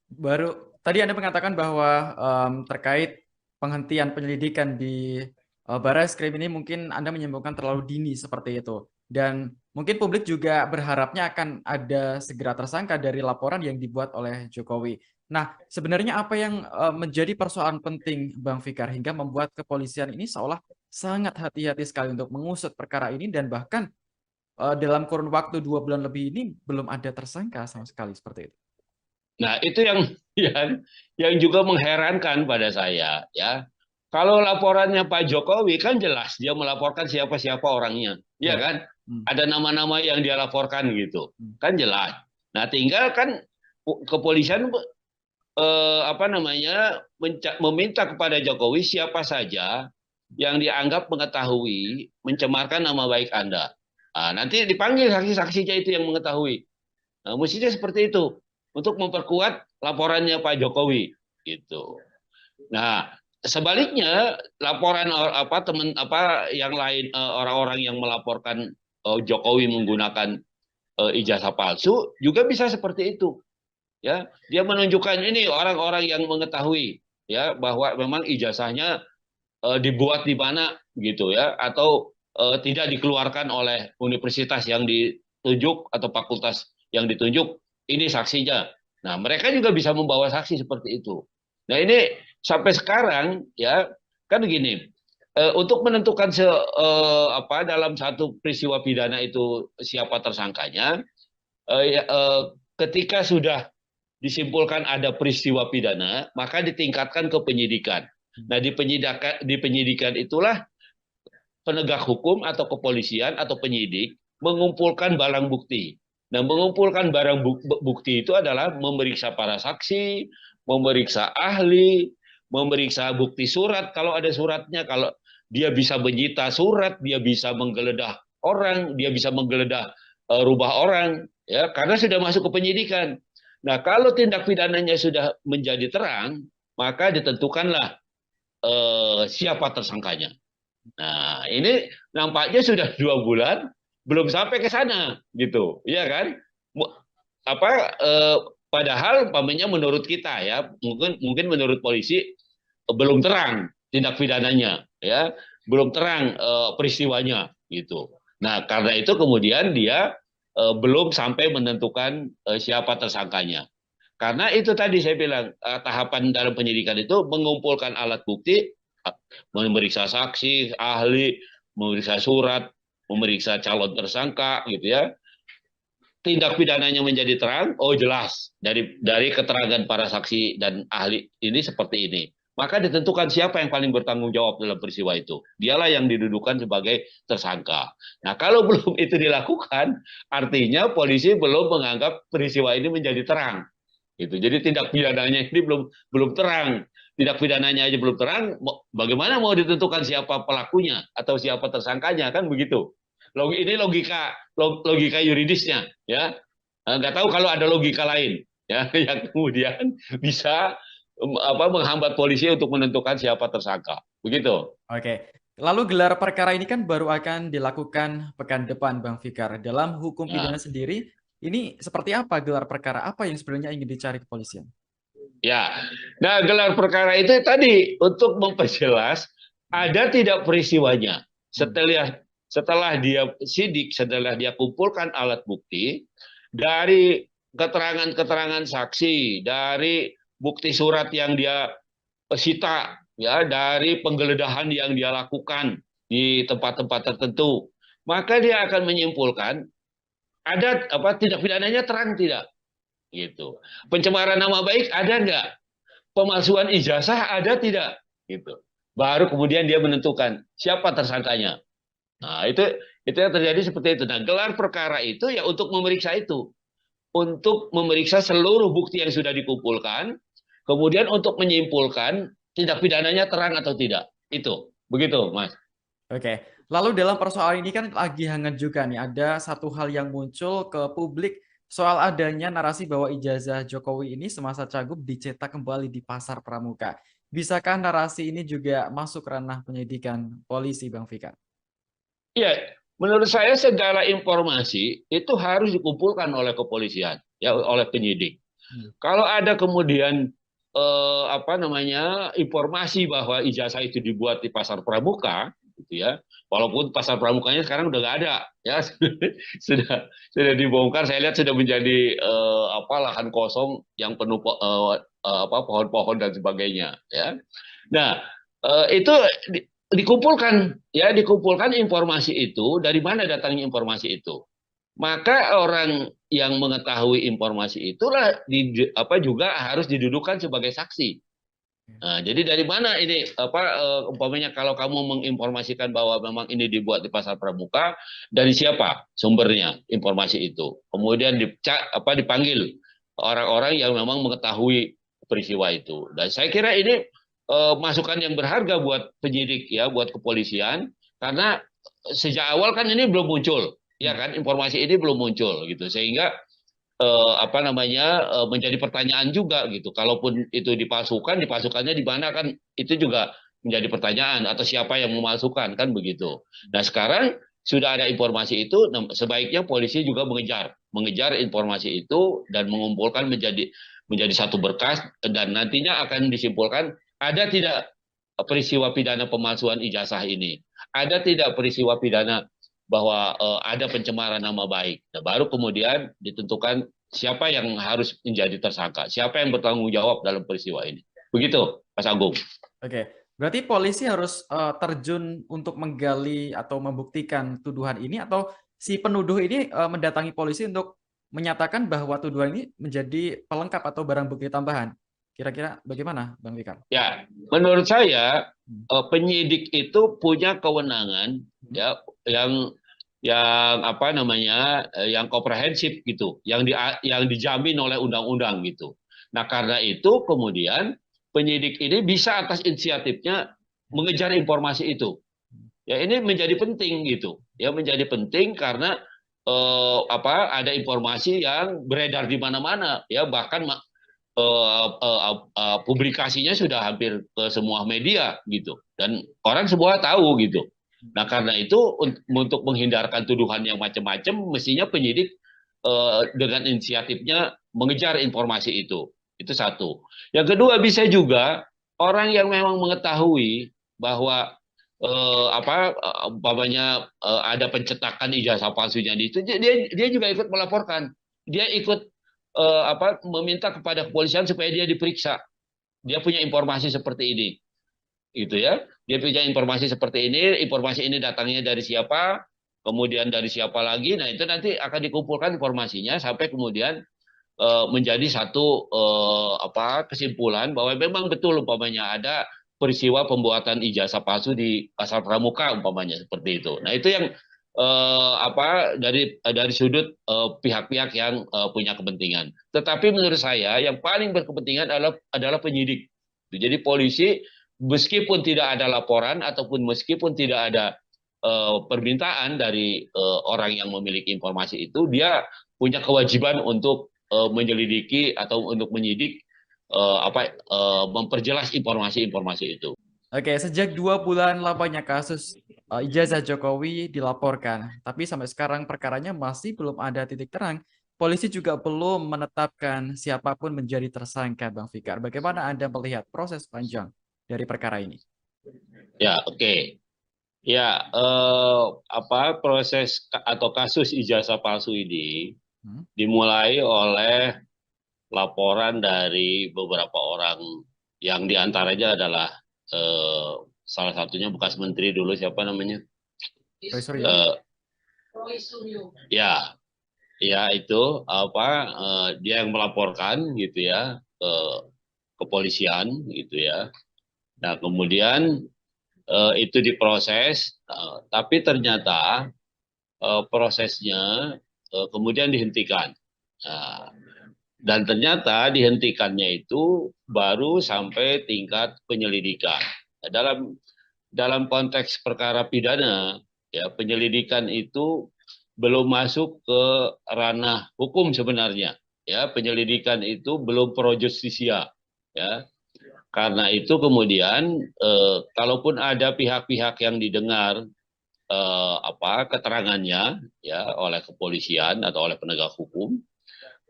Baru tadi Anda mengatakan bahwa terkait penghentian penyelidikan di Baris Krim ini mungkin Anda menyimpulkan terlalu dini seperti itu. Dan mungkin publik juga berharapnya akan ada segera tersangka dari laporan yang dibuat oleh Jokowi. Nah, sebenarnya apa yang menjadi persoalan penting Bang Fikar hingga membuat kepolisian ini seolah sangat hati-hati sekali untuk mengusut perkara ini, dan bahkan dalam kurun waktu 2 bulan lebih ini belum ada tersangka sama sekali seperti itu. Nah, itu yang yang juga mengherankan pada saya ya. Kalau laporannya Pak Jokowi kan jelas dia melaporkan siapa-siapa orangnya, ya Ya. kan? Hmm. Ada nama-nama yang dia laporkan gitu, Hmm. kan jelas. Nah, tinggal kan kepolisian apa namanya meminta kepada Jokowi siapa saja yang dianggap mengetahui mencemarkan nama baik Anda. Nah, nanti dipanggil saksi-saksinya itu yang mengetahui. Nah, mestinya seperti itu untuk memperkuat laporannya Pak Jokowi gitu. Nah, sebaliknya laporan apa teman apa yang lain orang-orang yang melaporkan Jokowi menggunakan ijazah palsu juga bisa seperti itu. Ya, dia menunjukkan ini orang-orang yang mengetahui ya bahwa memang ijazahnya dibuat di mana gitu ya atau tidak dikeluarkan oleh universitas yang ditunjuk atau fakultas yang ditunjuk, ini saksinya. Nah, mereka juga bisa membawa saksi seperti itu. Nah, ini sampai sekarang ya kan gini, untuk menentukan apa dalam satu peristiwa pidana itu siapa tersangkanya, ketika sudah disimpulkan ada peristiwa pidana, maka ditingkatkan ke penyidikan. Nah, di penyidikan itulah penegak hukum atau kepolisian atau penyidik mengumpulkan barang bukti. Nah, mengumpulkan barang bukti itu adalah memeriksa para saksi, memeriksa ahli, memeriksa bukti surat kalau ada suratnya, kalau dia bisa menyita surat, dia bisa menggeledah orang, dia bisa menggeledah rumah orang, ya karena sudah masuk ke penyidikan. Nah, kalau tindak pidananya sudah menjadi terang, maka ditentukanlah siapa tersangkanya. Nah, ini nampaknya sudah 2 bulan belum sampai ke sana, gitu, ya kan? Apa? Padahal, umpamanya menurut kita ya, mungkin menurut polisi belum terang tindak pidananya, ya, belum terang peristiwanya, gitu. Nah, karena itu kemudian dia belum sampai menentukan siapa tersangkanya. Karena itu tadi saya bilang tahapan dalam penyidikan itu mengumpulkan alat bukti, memeriksa saksi, ahli, memeriksa surat, memeriksa calon tersangka, gitu ya. Tindak pidananya menjadi terang, oh jelas dari keterangan para saksi dan ahli ini seperti ini. Maka ditentukan siapa yang paling bertanggung jawab dalam peristiwa itu. Dialah yang didudukan sebagai tersangka. Nah, kalau belum itu dilakukan, artinya polisi belum menganggap peristiwa ini menjadi terang. Gitu. Jadi tindak pidananya ini belum terang. Tindak pidananya aja belum terang, bagaimana mau ditentukan siapa pelakunya atau siapa tersangkanya, kan begitu. Ini logika yuridisnya, ya. Nggak tahu kalau ada logika lain, ya, yang kemudian bisa apa menghambat polisi untuk menentukan siapa tersangka. Begitu. Oke. Lalu gelar perkara ini kan baru akan dilakukan pekan depan, Bang Fikar. Dalam hukum Nah, pidana sendiri, ini seperti apa gelar perkara? Apa yang sebenarnya ingin dicari kepolisian? ya. Nah, gelar perkara itu tadi untuk memperjelas ada tidak peristiwanya. Hmm. Setelah dia sidik, setelah dia kumpulkan alat bukti dari keterangan-keterangan saksi, dari bukti surat yang dia sita, ya, dari penggeledahan yang dia lakukan di tempat-tempat tertentu, maka dia akan menyimpulkan ada apa tindak pidananya terang tidak, gitu. Pencemaran nama baik ada nggak? Pemalsuan ijazah ada tidak, gitu. Baru kemudian dia menentukan siapa tersangkanya. Nah, itu yang terjadi seperti itu. Nah, gelar perkara itu ya untuk memeriksa itu, untuk memeriksa seluruh bukti yang sudah dikumpulkan, kemudian untuk menyimpulkan tindak pidananya terang atau tidak. Itu begitu, Mas. Oke. Lalu dalam persoalan ini kan lagi hangat juga nih, ada satu hal yang muncul ke publik soal adanya narasi bahwa ijazah Jokowi ini semasa Cagup dicetak kembali di Pasar Pramuka. Bisakah narasi ini juga masuk ranah penyidikan polisi, Bang Fikar? Ya, menurut saya segala informasi itu harus dikumpulkan oleh kepolisian, ya, oleh penyidik. Hmm. Kalau ada kemudian apa namanya informasi bahwa ijazah itu dibuat di pasar pramuka, gitu ya, walaupun pasar pramukanya sekarang udah nggak ada, ya, sudah dibongkar. Saya lihat sudah menjadi apa lahan kosong yang penuh apa pohon-pohon dan sebagainya, ya. Nah, itu dikumpulkan, ya, dikumpulkan informasi itu dari mana datangnya informasi itu. Maka orang yang mengetahui informasi itulah apa juga harus didudukan sebagai saksi. Nah, jadi dari mana ini umpamanya kalau kamu menginformasikan bahwa memang ini dibuat di pasar pramuka, dari siapa sumbernya informasi itu? Kemudian dipanggil orang-orang yang memang mengetahui peristiwa itu. Dan saya kira ini masukan yang berharga buat penyidik ya, buat kepolisian karena sejak awal kan ini belum muncul, ya Hmm. kan informasi ini belum muncul gitu. Sehingga menjadi pertanyaan juga gitu. Kalaupun itu dipasukan, dipasukannya di mana kan itu juga menjadi pertanyaan atau siapa yang memasukkan kan begitu. Nah sekarang sudah ada informasi itu, sebaiknya polisi juga mengejar informasi itu dan mengumpulkan menjadi satu berkas dan nantinya akan disimpulkan ada tidak peristiwa pidana pemalsuan ijazah ini, ada tidak peristiwa pidana bahwa ada pencemaran nama baik. Nah, baru kemudian ditentukan siapa yang harus menjadi tersangka, siapa yang bertanggung jawab dalam peristiwa ini. Begitu, Mas Agung. Oke, berarti polisi harus terjun untuk menggali atau membuktikan tuduhan ini, atau si penuduh ini mendatangi polisi untuk menyatakan bahwa tuduhan ini menjadi pelengkap atau barang bukti tambahan. Kira-kira bagaimana, Bang Fikar? Ya, menurut saya Hmm. penyidik itu punya kewenangan Hmm. ya yang apa namanya yang komprehensif gitu, yang dijamin oleh undang-undang gitu. Nah, karena itu kemudian penyidik ini bisa atas inisiatifnya mengejar informasi itu. Ya, ini menjadi penting gitu. Ya, menjadi penting karena ada informasi yang beredar di mana-mana ya, bahkan publikasinya sudah hampir ke semua media gitu dan orang semua tahu gitu. Nah karena itu untuk menghindarkan tuduhan yang macam-macam mestinya penyidik dengan inisiatifnya mengejar informasi itu satu. Yang kedua bisa juga orang yang memang mengetahui bahwa umpamanya ada pencetakan ijazah palsunya di itu dia juga ikut melaporkan, dia ikut meminta kepada kepolisian supaya dia diperiksa. Dia punya informasi seperti ini, gitu ya. Dia punya informasi seperti ini, informasi ini datangnya dari siapa, kemudian dari siapa lagi. Nah, itu nanti akan dikumpulkan informasinya sampai kemudian menjadi satu kesimpulan bahwa memang betul umpamanya ada peristiwa pembuatan ijazah palsu di pasar pramuka umpamanya seperti itu. Nah, itu yang dari sudut pihak-pihak yang punya kepentingan. Tetapi menurut saya yang paling berkepentingan adalah penyidik. Jadi polisi meskipun tidak ada laporan ataupun meskipun tidak ada permintaan dari orang yang memiliki informasi itu, dia punya kewajiban untuk menyelidiki atau untuk menyidik memperjelas informasi-informasi itu. Oke, sejak 2 bulan lamanya kasus ijazah Jokowi dilaporkan, tapi sampai sekarang perkaranya masih belum ada titik terang. Polisi juga belum menetapkan siapapun menjadi tersangka, Bang Fikar. Bagaimana Anda melihat proses panjang dari perkara ini? Ya, oke. Okay. Ya, proses atau kasus ijazah palsu ini Hmm? dimulai oleh laporan dari beberapa orang yang diantaranya adalah eh, salah satunya bekas menteri dulu siapa namanya? Roy Suryo? Eh, ya, ya itu dia yang melaporkan gitu ya ke kepolisian gitu ya. Nah kemudian itu diproses, tapi ternyata prosesnya kemudian dihentikan. Nah, dan ternyata dihentikannya itu baru sampai tingkat penyelidikan. Nah, dalam konteks perkara pidana, ya penyelidikan itu belum masuk ke ranah hukum sebenarnya. Ya, penyelidikan itu belum pro justisia. Ya, karena itu kemudian kalaupun ada pihak-pihak yang didengar keterangannya ya oleh kepolisian atau oleh penegak hukum,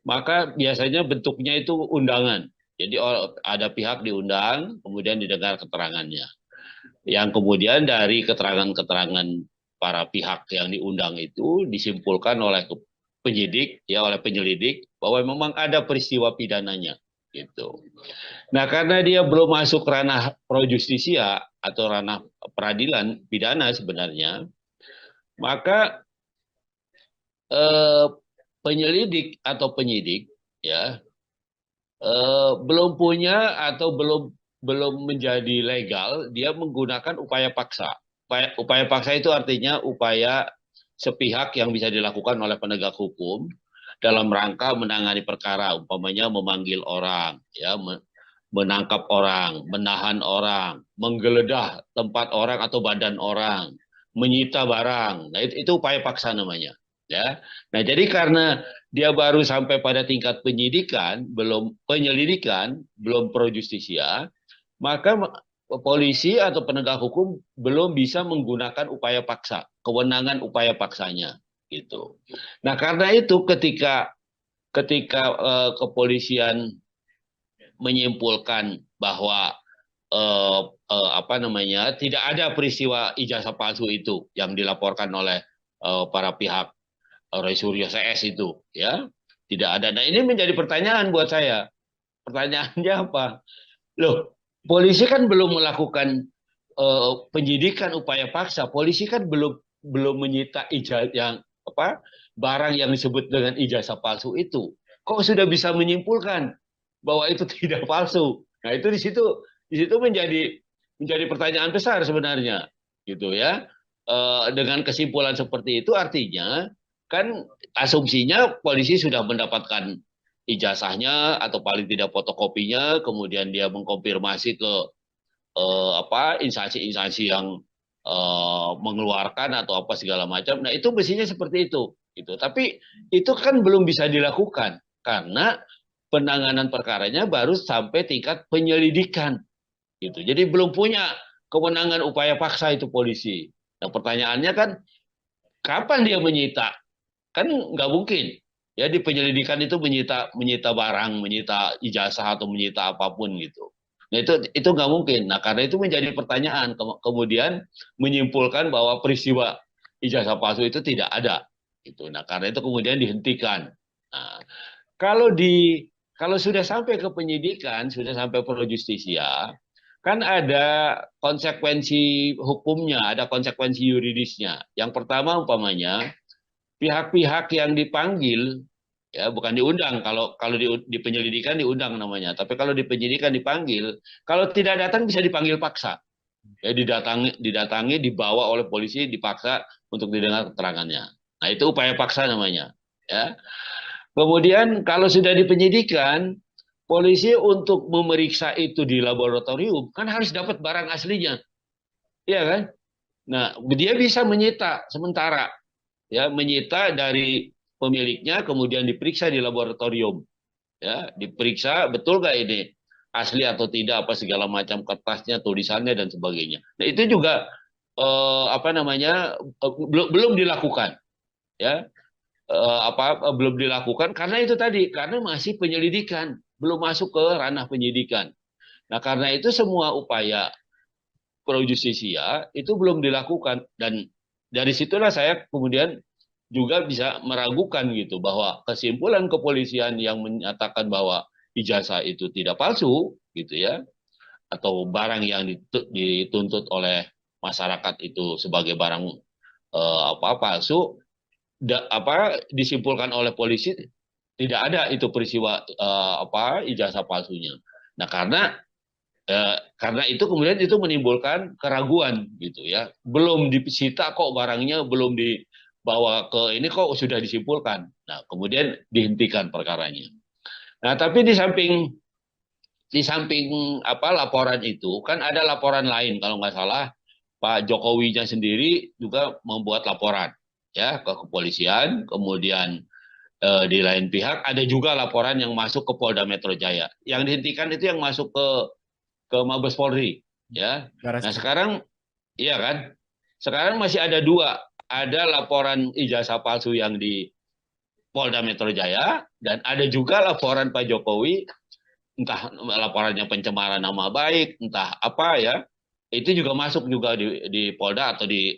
maka biasanya bentuknya itu undangan. Jadi ada pihak diundang, kemudian didengar keterangannya. Yang kemudian dari keterangan-keterangan para pihak yang diundang itu disimpulkan oleh penyidik, ya oleh penyelidik bahwa memang ada peristiwa pidananya, gitu. Nah, karena dia belum masuk ranah pro justisia atau ranah peradilan pidana sebenarnya, maka eh, penyelidik atau penyidik ya belum punya atau belum belum menjadi legal, dia menggunakan upaya paksa. Upaya paksa itu artinya upaya sepihak yang bisa dilakukan oleh penegak hukum dalam rangka menangani perkara, umpamanya memanggil orang, ya, menangkap orang, menahan orang, menggeledah tempat orang atau badan orang, menyita barang. Nah, itu upaya paksa namanya. Ya. Nah, jadi karena dia baru sampai pada tingkat penyidikan, belum penyelidikan, belum pro justisia, maka polisi atau penegak hukum belum bisa menggunakan upaya paksa, kewenangan upaya paksanya gitu. Nah, karena itu ketika kepolisian menyimpulkan bahwa apa namanya tidak ada peristiwa ijazah palsu itu yang dilaporkan oleh para pihak Roy Suryo CS itu, ya tidak ada. Nah, ini menjadi pertanyaan buat saya. Pertanyaannya apa? Loh, polisi kan belum melakukan penyidikan upaya paksa. Polisi kan belum belum menyita ijazah yang apa barang yang disebut dengan ijazah palsu itu. Kok sudah bisa menyimpulkan bahwa itu tidak palsu? Nah, itu di situ menjadi pertanyaan besar sebenarnya, gitu ya. Dengan kesimpulan seperti itu artinya kan asumsinya polisi sudah mendapatkan ijazahnya atau paling tidak fotokopinya, kemudian dia mengkonfirmasi ke apa instansi-instansi yang mengeluarkan atau apa segala macam. Nah, itu mestinya seperti itu gitu. Tapi itu kan belum bisa dilakukan karena penanganan perkaranya baru sampai tingkat penyelidikan gitu. Jadi belum punya kewenangan upaya paksa itu polisi. Nah, pertanyaannya kan kapan dia menyita? Kan nggak mungkin. Ya di penyelidikan itu menyita menyita barang, menyita ijazah atau menyita apapun gitu. Nah, itu nggak mungkin. Nah, karena itu menjadi pertanyaan. Kemudian menyimpulkan bahwa peristiwa ijazah palsu itu tidak ada. Gitu. Nah, karena itu kemudian dihentikan. Nah, kalau kalau sudah sampai ke penyidikan, sudah sampai pro justisia, kan ada konsekuensi hukumnya, ada konsekuensi yuridisnya. Yang pertama umpamanya pihak-pihak yang dipanggil ya bukan diundang, kalau kalau di penyelidikan diundang namanya, tapi kalau di penyidikan dipanggil, kalau tidak datang bisa dipanggil paksa, ya didatangi dibawa oleh polisi dipaksa untuk didengar keterangannya. Nah, itu upaya paksa namanya, ya. Kemudian kalau sudah di penyidikan, polisi untuk memeriksa itu di laboratorium kan harus dapat barang aslinya, ya kan. Nah, dia bisa menyita sementara, ya menyita dari pemiliknya, kemudian diperiksa di laboratorium, ya diperiksa betul nggak ini asli atau tidak, apa segala macam kertasnya, tulisannya dan sebagainya. Nah, itu juga apa namanya belum dilakukan, ya. Belum dilakukan karena itu tadi, karena masih penyelidikan, belum masuk ke ranah penyidikan. Nah, karena itu semua upaya pro justisia itu belum dilakukan, dan dari situlah saya kemudian juga bisa meragukan gitu bahwa kesimpulan kepolisian yang menyatakan bahwa ijazah itu tidak palsu gitu ya, atau barang yang dituntut oleh masyarakat itu sebagai barang apa palsu, apa disimpulkan oleh polisi tidak ada itu peristiwa apa ijazah palsunya. Nah, karena itu kemudian itu menimbulkan keraguan gitu ya. Belum disita kok barangnya, belum dibawa ke ini kok sudah disimpulkan. Nah, kemudian dihentikan perkaranya. Nah, tapi di samping apa laporan itu kan ada laporan lain, kalau nggak salah Pak Jokowinya sendiri juga membuat laporan ya ke kepolisian, kemudian di lain pihak ada juga laporan yang masuk ke Polda Metro Jaya. Yang dihentikan itu yang masuk ke Mabes Polri, ya. Baris Nah, Krim. sekarang iya kan? Sekarang masih ada dua, ada laporan ijazah palsu yang di Polda Metro Jaya dan ada juga laporan Pak Jokowi, entah laporannya pencemaran nama baik, entah apa ya. Itu juga masuk juga di Polda atau di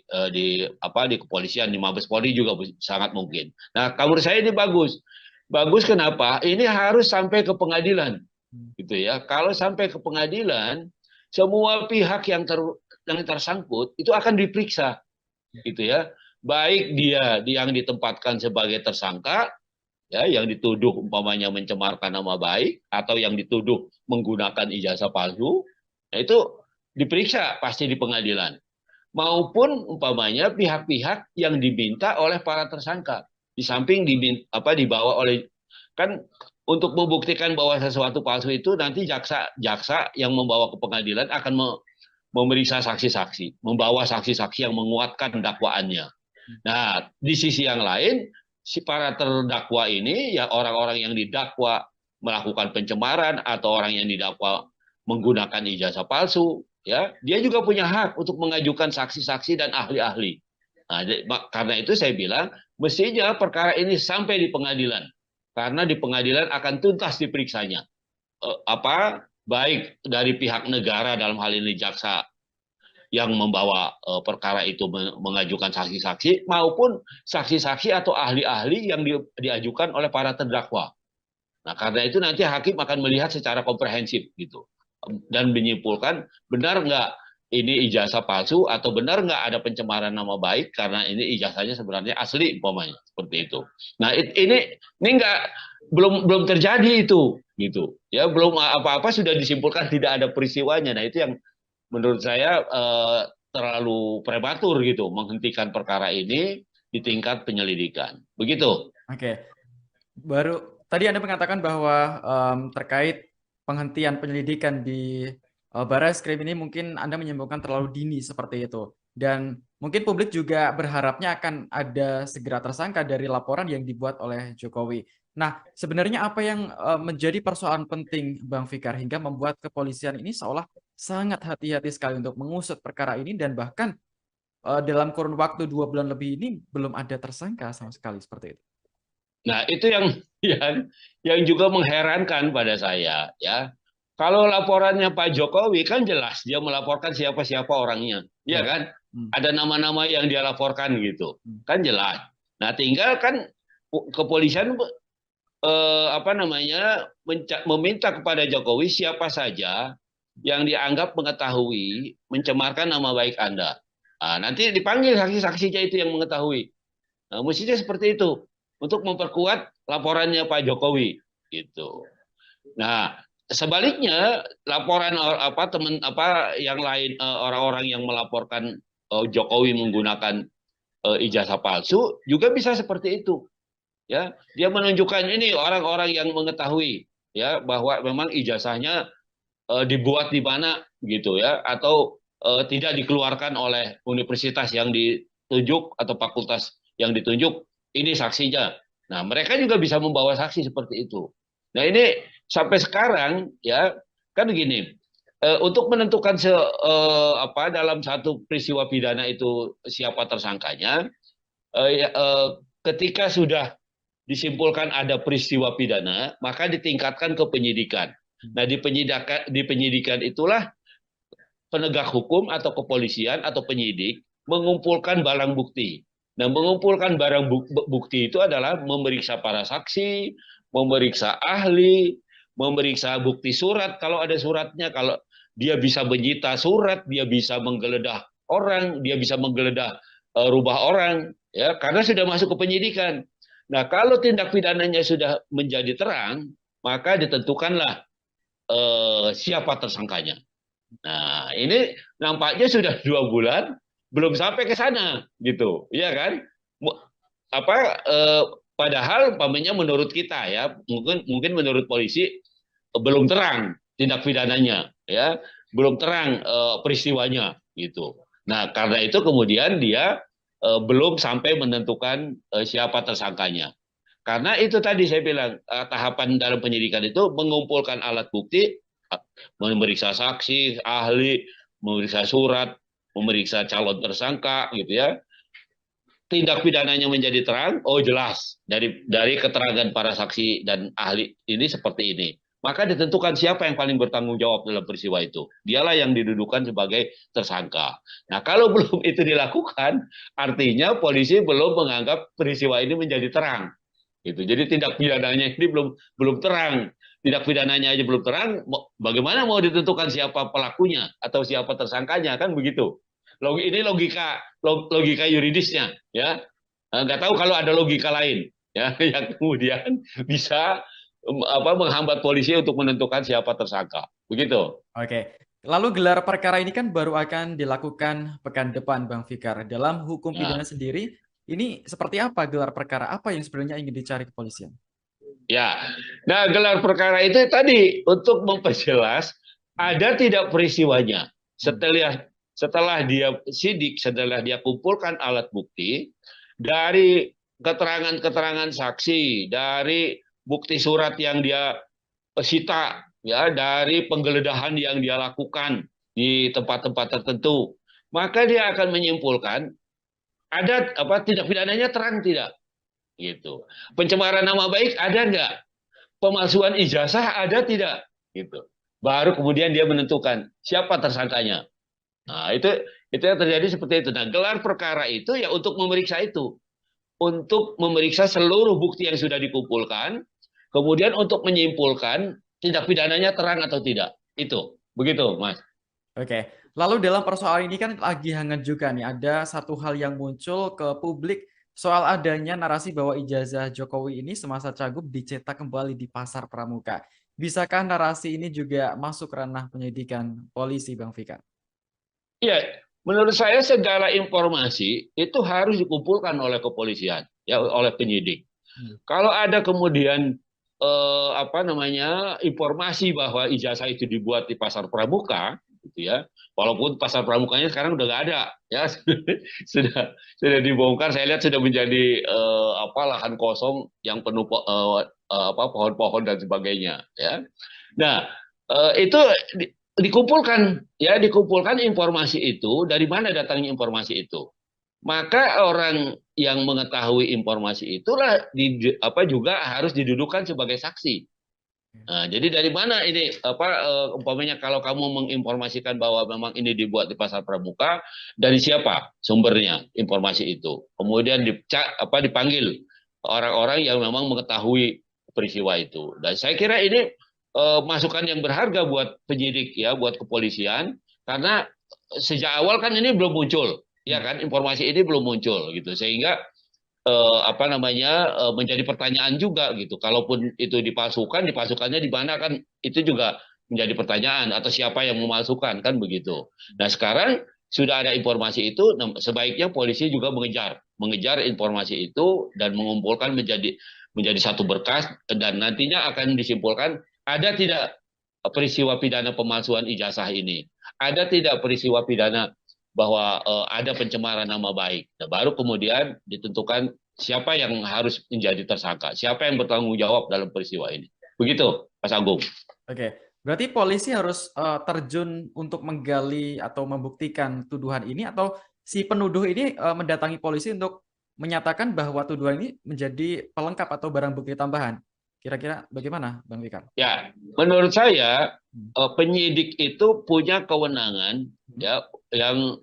apa di kepolisian, di Mabes Polri juga sangat mungkin. Nah, menurut saya ini bagus. Bagus kenapa? Ini harus sampai ke pengadilan gitu ya. Kalau sampai ke pengadilan, semua pihak yang tersangkut itu akan diperiksa gitu ya. Baik dia yang ditempatkan sebagai tersangka, ya yang dituduh umpamanya mencemarkan nama baik atau yang dituduh menggunakan ijazah palsu, Nah, itu diperiksa pasti di pengadilan. Maupun umpamanya pihak-pihak yang diminta oleh para tersangka. Di samping dibawa oleh, kan untuk membuktikan bahwa sesuatu palsu itu nanti jaksa yang membawa ke pengadilan akan memeriksa saksi-saksi, membawa saksi-saksi yang menguatkan dakwaannya. Nah, di sisi yang lain, si para terdakwa ini, ya orang-orang yang didakwa melakukan pencemaran atau orang yang didakwa menggunakan ijazah palsu, ya, dia juga punya hak untuk mengajukan saksi-saksi dan ahli-ahli. Nah, karena itu saya bilang, mestinya perkara ini sampai di pengadilan, karena di pengadilan akan tuntas diperiksanya. Baik dari pihak negara dalam hal ini jaksa yang membawa perkara itu mengajukan saksi-saksi maupun saksi-saksi atau ahli-ahli yang diajukan oleh para terdakwa. Nah, karena itu nanti hakim akan melihat secara komprehensif gitu dan menyimpulkan benar nggak ini ijazah palsu atau benar nggak ada pencemaran nama baik karena ini ijazahnya sebenarnya asli umpamanya seperti itu. Nah, ini nggak belum terjadi itu gitu ya, belum apa-apa sudah disimpulkan tidak ada peristiwanya. Nah, itu yang menurut saya terlalu prematur gitu menghentikan perkara ini di tingkat penyelidikan. Begitu. Oke, baru tadi Anda mengatakan bahwa terkait penghentian penyelidikan di Barreskrim ini mungkin Anda menyimpulkan terlalu dini seperti itu. Dan mungkin publik juga berharapnya akan ada segera tersangka dari laporan yang dibuat oleh Jokowi. Nah, sebenarnya apa yang menjadi persoalan penting Bang Fikar hingga membuat kepolisian ini seolah sangat hati-hati sekali untuk mengusut perkara ini dan bahkan dalam kurun waktu 2 bulan lebih ini belum ada tersangka sama sekali seperti itu. Nah, itu yang yang juga mengherankan pada saya ya. Kalau laporannya Pak Jokowi kan jelas dia melaporkan siapa-siapa orangnya, ya Ya. kan? Hmm. Ada nama-nama yang dia laporkan gitu, Hmm. kan jelas. Nah, tinggal kan kepolisian meminta kepada Jokowi siapa saja yang dianggap mengetahui mencemarkan nama baik Anda. Nah, nanti dipanggil saksi-saksinya itu yang mengetahui. Nah, mestinya seperti itu untuk memperkuat laporannya Pak Jokowi gitu. Nah, sebaliknya laporan teman yang lain orang-orang yang melaporkan Jokowi menggunakan ijazah palsu juga bisa seperti itu. Ya, dia menunjukkan ini orang-orang yang mengetahui ya bahwa memang ijazahnya dibuat di mana gitu ya atau tidak dikeluarkan oleh universitas yang ditunjuk atau fakultas yang ditunjuk, ini saksinya. Nah, mereka juga bisa membawa saksi seperti itu. Nah, ini sampai sekarang ya kan gini, untuk menentukan dalam satu peristiwa pidana itu siapa tersangkanya, ketika sudah disimpulkan ada peristiwa pidana, maka ditingkatkan ke penyidikan. Nah, di penyidikan itulah penegak hukum atau kepolisian atau penyidik mengumpulkan barang bukti. Nah, mengumpulkan barang bukti itu adalah memeriksa para saksi, memeriksa ahli, memeriksa bukti surat kalau ada suratnya, kalau dia bisa menyita surat, dia bisa menggeledah orang, dia bisa menggeledah rumah orang, ya karena sudah masuk ke penyidikan. Nah, kalau tindak pidananya sudah menjadi terang, maka ditentukanlah siapa tersangkanya. Nah, ini nampaknya sudah 2 bulan belum sampai ke sana, gitu, ya kan? Apa? Padahal, pamannya menurut kita ya, mungkin menurut polisi belum terang tindak pidananya, ya, belum terang peristiwanya, gitu. Nah, karena itu kemudian dia belum sampai menentukan siapa tersangkanya. Karena itu tadi saya bilang tahapan dalam penyidikan itu mengumpulkan alat bukti, memeriksa saksi, ahli, memeriksa surat, memeriksa calon tersangka, gitu ya. Tindak pidananya menjadi terang, oh jelas dari keterangan para saksi dan ahli ini seperti ini. Maka ditentukan siapa yang paling bertanggung jawab dalam peristiwa itu. Dialah yang didudukan sebagai tersangka. Nah, kalau belum itu dilakukan, artinya polisi belum menganggap peristiwa ini menjadi terang. Gitu. Jadi tindak pidananya ini belum terang. Tindak pidananya aja belum terang, bagaimana mau ditentukan siapa pelakunya atau siapa tersangkanya, kan begitu. Ini logika yuridisnya, ya. Nggak tahu kalau ada logika lain, ya, yang kemudian bisa menghambat polisi untuk menentukan siapa tersangka. Begitu. Oke. Lalu gelar perkara ini kan baru akan dilakukan pekan depan, Bang Fikar. Dalam hukum Nah, pidana sendiri, ini seperti apa gelar perkara? Apa yang sebenarnya ingin dicari kepolisian? ya. Nah, gelar perkara itu tadi untuk memperjelas ada tidak peristiwanya. Hmm. Setelah dia sidik, setelah dia kumpulkan alat bukti dari keterangan-keterangan saksi, dari bukti surat yang dia sita, ya, dari penggeledahan yang dia lakukan di tempat-tempat tertentu, maka dia akan menyimpulkan ada apa tidak pidananya terang tidak gitu. Pencemaran nama baik ada nggak? Pemalsuan ijazah ada tidak? Gitu. Baru kemudian dia menentukan siapa tersangkanya. Nah, itu yang terjadi seperti itu. Nah, gelar perkara itu ya untuk memeriksa itu, untuk memeriksa seluruh bukti yang sudah dikumpulkan, kemudian untuk menyimpulkan tindak pidananya terang atau tidak. Itu. Begitu, Mas. Oke, lalu dalam persoalan ini kan lagi hangat juga nih, ada satu hal yang muncul ke publik soal adanya narasi bahwa ijazah Jokowi ini semasa Cagup dicetak kembali di Pasar Pramuka. Bisakah narasi ini juga masuk ranah penyidikan polisi, Bang Fikar? Ya, menurut saya segala informasi itu harus dikumpulkan oleh kepolisian, ya, oleh penyidik. Hmm. Kalau ada kemudian apa namanya informasi bahwa ijazah itu dibuat di pasar pramuka, gitu ya, walaupun pasar pramukanya sekarang udah nggak ada, ya sudah dibongkar. Saya lihat sudah menjadi apa lahan kosong yang penuh apa pohon-pohon dan sebagainya, ya. Nah, itu dikumpulkan, ya, dikumpulkan informasi itu dari mana datangnya informasi itu. Maka orang yang mengetahui informasi itulah apa juga harus didudukan sebagai saksi. Nah, jadi dari mana ini apa umpamanya kalau kamu menginformasikan bahwa memang ini dibuat di pasar pramuka, dari siapa sumbernya informasi itu? Kemudian apa dipanggil orang-orang yang memang mengetahui peristiwa itu. Dan saya kira ini masukan yang berharga buat penyidik, ya, buat kepolisian, karena sejak awal kan ini belum muncul, ya kan, informasi ini belum muncul gitu, sehingga apa namanya menjadi pertanyaan juga gitu. Kalaupun itu dipalsukan, dipalsukannya di mana kan itu juga menjadi pertanyaan, atau siapa yang memalsukan kan begitu. Nah, sekarang sudah ada informasi itu, sebaiknya polisi juga mengejar informasi itu dan mengumpulkan menjadi satu berkas, dan nantinya akan disimpulkan ada tidak peristiwa pidana pemalsuan ijazah ini, ada tidak peristiwa pidana bahwa ada pencemaran nama baik. Nah, baru kemudian ditentukan siapa yang harus menjadi tersangka, siapa yang bertanggung jawab dalam peristiwa ini. Begitu, Mas Agung. Oke, berarti polisi harus terjun untuk menggali atau membuktikan tuduhan ini, atau si penuduh ini mendatangi polisi untuk menyatakan bahwa tuduhan ini menjadi pelengkap atau barang bukti tambahan. Kira-kira bagaimana, Bang Fikar? Ya, menurut saya Hmm. penyidik itu punya kewenangan, ya, yang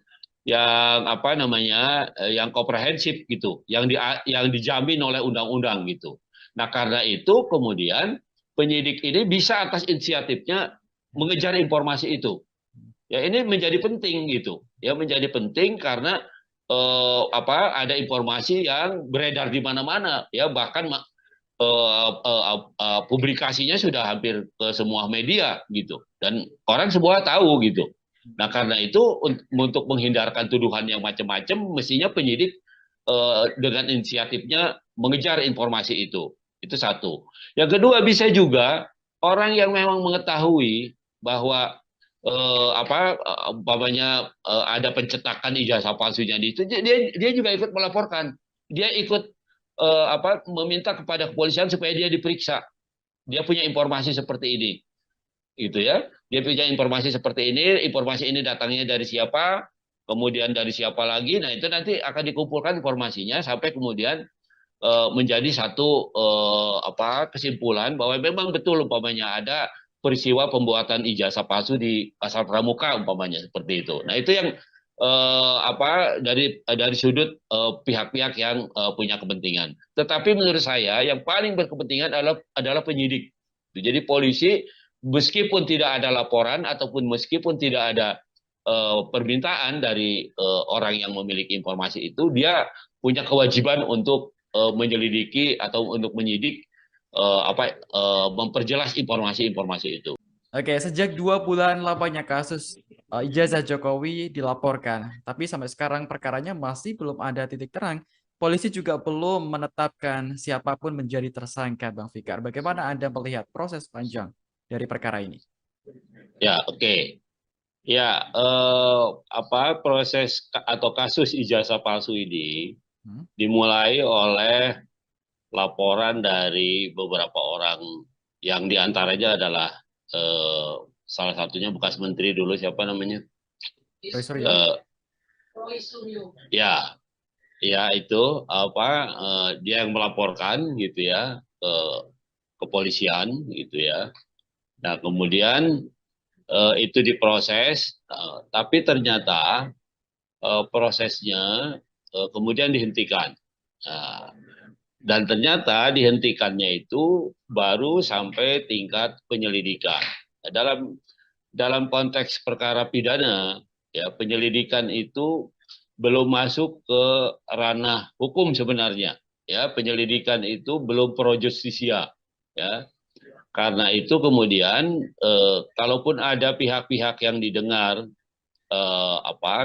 apa namanya yang komprehensif gitu, yang dijamin oleh undang-undang gitu. Nah, karena itu kemudian penyidik ini bisa atas inisiatifnya mengejar informasi itu. Ya, ini menjadi penting gitu. Ya, menjadi penting karena apa ada informasi yang beredar di mana-mana, ya, bahkan publikasinya sudah hampir ke semua media gitu, dan orang semua tahu gitu. Nah, karena itu untuk menghindarkan tuduhan yang macam-macam, mestinya penyidik dengan inisiatifnya mengejar informasi itu satu. Yang kedua, bisa juga orang yang memang mengetahui bahwa apa umpamanya ada pencetakan ijazah palsunya di itu, dia juga ikut melaporkan, dia ikut apa meminta kepada kepolisian supaya dia diperiksa. Dia punya informasi seperti ini, gitu ya. Dia punya informasi seperti ini, informasi ini datangnya dari siapa, kemudian dari siapa lagi. Nah, itu nanti akan dikumpulkan informasinya sampai kemudian menjadi satu apa kesimpulan bahwa memang betul umpamanya ada peristiwa pembuatan ijazah palsu di pasar pramuka umpamanya seperti itu. Nah, itu yang apa dari sudut pihak-pihak yang punya kepentingan. Tetapi menurut saya yang paling berkepentingan adalah penyidik. Jadi polisi meskipun tidak ada laporan ataupun meskipun tidak ada permintaan dari orang yang memiliki informasi itu, dia punya kewajiban untuk menyelidiki atau untuk menyidik apa memperjelas informasi-informasi itu. Oke, sejak 2 bulan lamanya kasus ijazah Jokowi dilaporkan, tapi sampai sekarang perkaranya masih belum ada titik terang. Polisi juga belum menetapkan siapapun menjadi tersangka, Bang Fikar. Bagaimana Anda melihat proses panjang dari perkara ini? Ya, oke. Ya, proses atau kasus ijazah palsu ini Hmm? dimulai oleh laporan dari beberapa orang yang diantaranya adalah eh, salah satunya bekas menteri dulu siapa namanya? Roy Suryo? Eh, ya, ya itu dia yang melaporkan gitu ya ke kepolisian gitu ya. Nah kemudian itu diproses, tapi ternyata prosesnya kemudian dihentikan. Nah, dan ternyata dihentikannya itu baru sampai tingkat penyelidikan. Nah, dalam konteks perkara pidana, ya penyelidikan itu belum masuk ke ranah hukum sebenarnya. Ya, penyelidikan itu belum pro justisia. Ya, karena itu kemudian kalaupun ada pihak-pihak yang didengar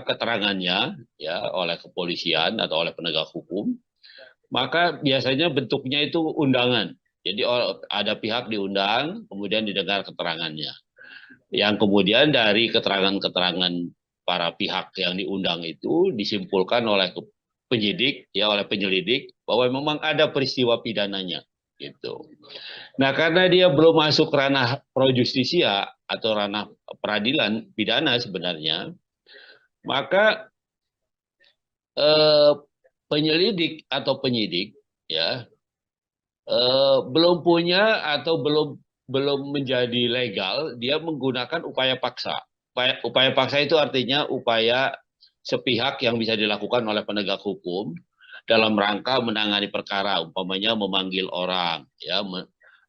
keterangannya ya oleh kepolisian atau oleh penegak hukum, maka biasanya bentuknya itu undangan. Jadi ada pihak diundang, kemudian didengar keterangannya. Yang kemudian dari keterangan-keterangan para pihak yang diundang itu disimpulkan oleh penyidik, ya oleh penyelidik bahwa memang ada peristiwa pidananya, gitu. Nah, karena dia belum masuk ranah pro justisia atau ranah peradilan pidana sebenarnya, maka eh, penyelidik atau penyidik ya belum punya atau belum belum menjadi legal dia menggunakan upaya paksa. Upaya paksa itu artinya upaya sepihak yang bisa dilakukan oleh penegak hukum dalam rangka menangani perkara, umpamanya memanggil orang, ya,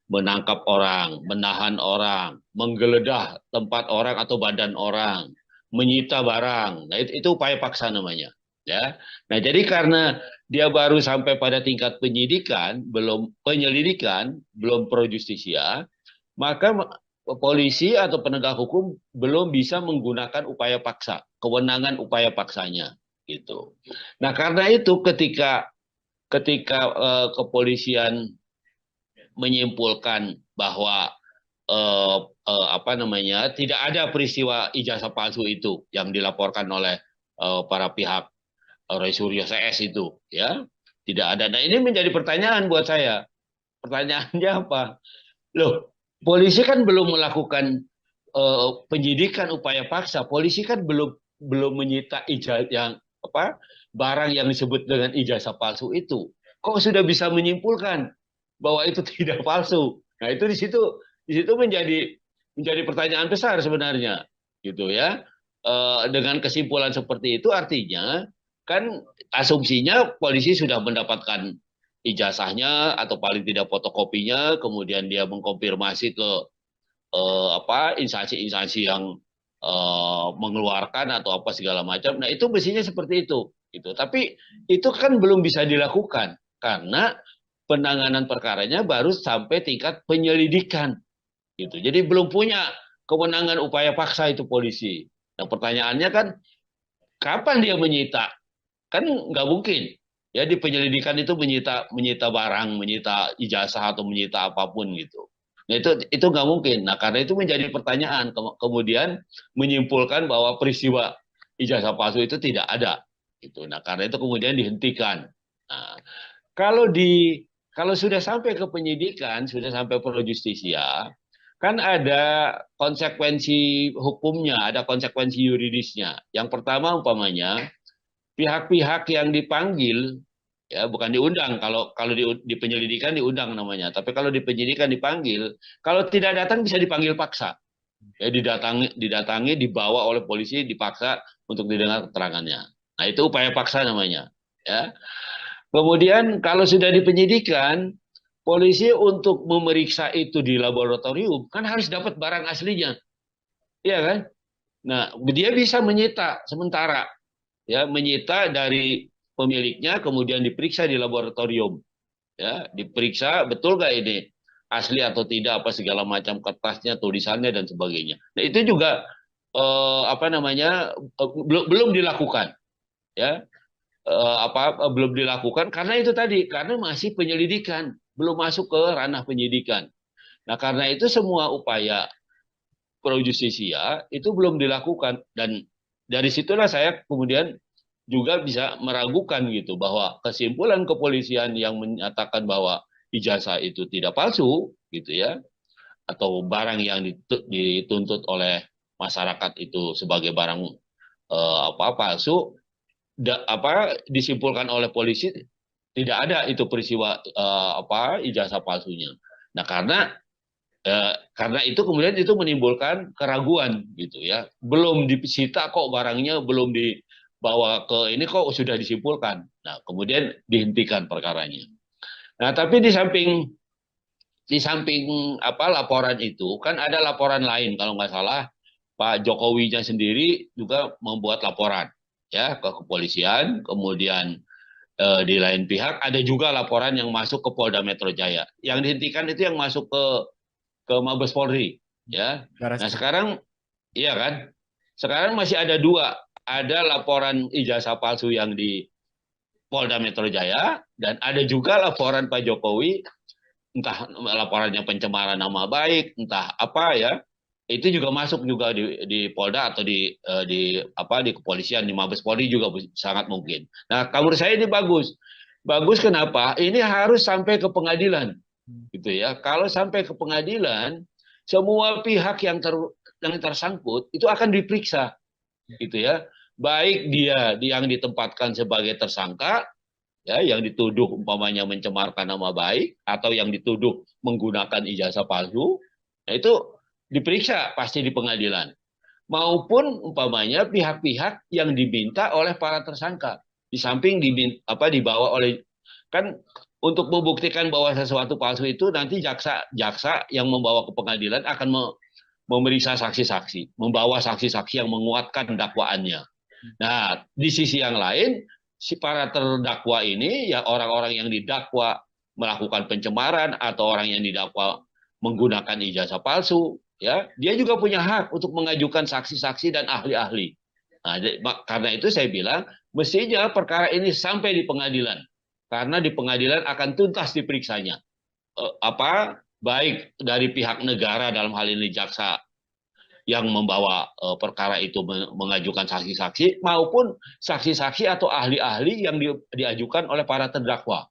menangkap orang, menahan orang, menggeledah tempat orang atau badan orang, menyita barang. Nah, itu upaya paksa namanya. Ya. Nah, jadi karena dia baru sampai pada tingkat penyidikan, belum penyelidikan, belum pro justisia, maka polisi atau penegak hukum belum bisa menggunakan upaya paksa, kewenangan upaya paksanya gitu. Nah, karena itu ketika kepolisian menyimpulkan bahwa tidak ada peristiwa ijazah palsu itu yang dilaporkan oleh para pihak Roy Suryo CS itu, ya tidak ada. Nah ini menjadi pertanyaan buat saya. Pertanyaannya apa? Loh, polisi kan belum melakukan penyidikan upaya paksa. Polisi kan belum belum menyita ijazah yang barang yang disebut dengan ijazah palsu itu. Kok sudah bisa menyimpulkan bahwa itu tidak palsu? Nah itu di situ menjadi pertanyaan besar sebenarnya, gitu ya. Dengan kesimpulan seperti itu artinya kan asumsinya polisi sudah mendapatkan ijazahnya atau paling tidak fotokopinya, kemudian dia mengkonfirmasi ke instansi-instansi yang mengeluarkan atau apa segala macam. Nah itu mestinya seperti itu, gitu. Tapi itu kan belum bisa dilakukan karena penanganan perkaranya baru sampai tingkat penyelidikan, gitu. Jadi belum punya kewenangan upaya paksa itu polisi. Nah pertanyaannya kan kapan dia menyita? Kan nggak mungkin. Ya di penyelidikan itu menyita menyita barang, menyita ijazah atau menyita apapun gitu. Nah itu nggak mungkin. Nah karena itu menjadi pertanyaan. Kemudian menyimpulkan bahwa peristiwa ijazah palsu itu tidak ada. Gitu. Nah karena itu kemudian dihentikan. Nah, kalau di kalau sudah sampai ke penyidikan, sudah sampai pro justisia, kan ada konsekuensi hukumnya, ada konsekuensi yuridisnya. Yang pertama umpamanya pihak-pihak yang dipanggil ya bukan diundang, kalau kalau di penyelidikan diundang namanya, tapi kalau di penyidikan dipanggil, kalau tidak datang bisa dipanggil paksa, ya didatangi dibawa oleh polisi dipaksa untuk didengar keterangannya. Nah itu upaya paksa namanya, ya. Kemudian kalau sudah di penyidikan, polisi untuk memeriksa itu di laboratorium kan harus dapat barang aslinya, ya kan. Nah dia bisa menyita sementara, ya menyita dari pemiliknya kemudian diperiksa di laboratorium, ya diperiksa betul nggak ini asli atau tidak, apa segala macam kertasnya, tulisannya dan sebagainya. Nah itu juga apa namanya belum dilakukan, ya. Belum dilakukan karena itu tadi, karena masih penyelidikan, belum masuk ke ranah penyidikan. Nah karena itu semua upaya pro justisia itu belum dilakukan, dan dari situlah saya kemudian juga bisa meragukan gitu bahwa kesimpulan kepolisian yang menyatakan bahwa ijazah itu tidak palsu gitu ya, atau barang yang dituntut oleh masyarakat itu sebagai barang palsu, disimpulkan oleh polisi tidak ada itu peristiwa ijazah palsunya. Nah karena itu kemudian itu menimbulkan keraguan gitu ya, belum disita kok barangnya, belum dibawa ke ini kok sudah disimpulkan. Nah kemudian dihentikan perkaranya. Nah tapi di samping laporan itu kan ada laporan lain, kalau nggak salah Pak Jokowinya sendiri juga membuat laporan ya ke kepolisian, kemudian di lain pihak ada juga laporan yang masuk ke Polda Metro Jaya. Yang dihentikan itu yang masuk ke Mabes Polri ya. Baris Nah Krim. sekarang iya kan, sekarang masih ada dua, ada laporan ijazah palsu yang di Polda Metro Jaya, dan ada juga laporan Pak Jokowi, entah laporannya pencemaran nama baik, entah apa ya, itu juga masuk juga di Polda atau di kepolisian, di Mabes Polri juga sangat mungkin. Nah, menurut saya ini bagus. Bagus kenapa? Ini harus sampai ke pengadilan, gitu ya. Kalau sampai ke pengadilan, semua pihak yang tersangkut itu akan diperiksa, gitu ya. Baik dia yang ditempatkan sebagai tersangka, ya, yang dituduh umpamanya mencemarkan nama baik atau yang dituduh menggunakan ijazah palsu, nah itu diperiksa pasti di pengadilan. Maupun umpamanya pihak-pihak yang diminta oleh para tersangka, di samping dibawa oleh, kan untuk membuktikan bahwa sesuatu palsu itu nanti jaksa yang membawa ke pengadilan akan memeriksa saksi-saksi, membawa saksi-saksi yang menguatkan dakwaannya. Nah, di sisi yang lain, si para terdakwa ini, ya orang-orang yang didakwa melakukan pencemaran atau orang yang didakwa menggunakan ijazah palsu, ya, dia juga punya hak untuk mengajukan saksi-saksi dan ahli-ahli. Nah, karena itu saya bilang mestinya perkara ini sampai di pengadilan, karena di pengadilan akan tuntas diperiksanya. Baik dari pihak negara dalam hal ini jaksa yang membawa perkara itu mengajukan saksi-saksi maupun saksi-saksi atau ahli-ahli yang diajukan oleh para terdakwa.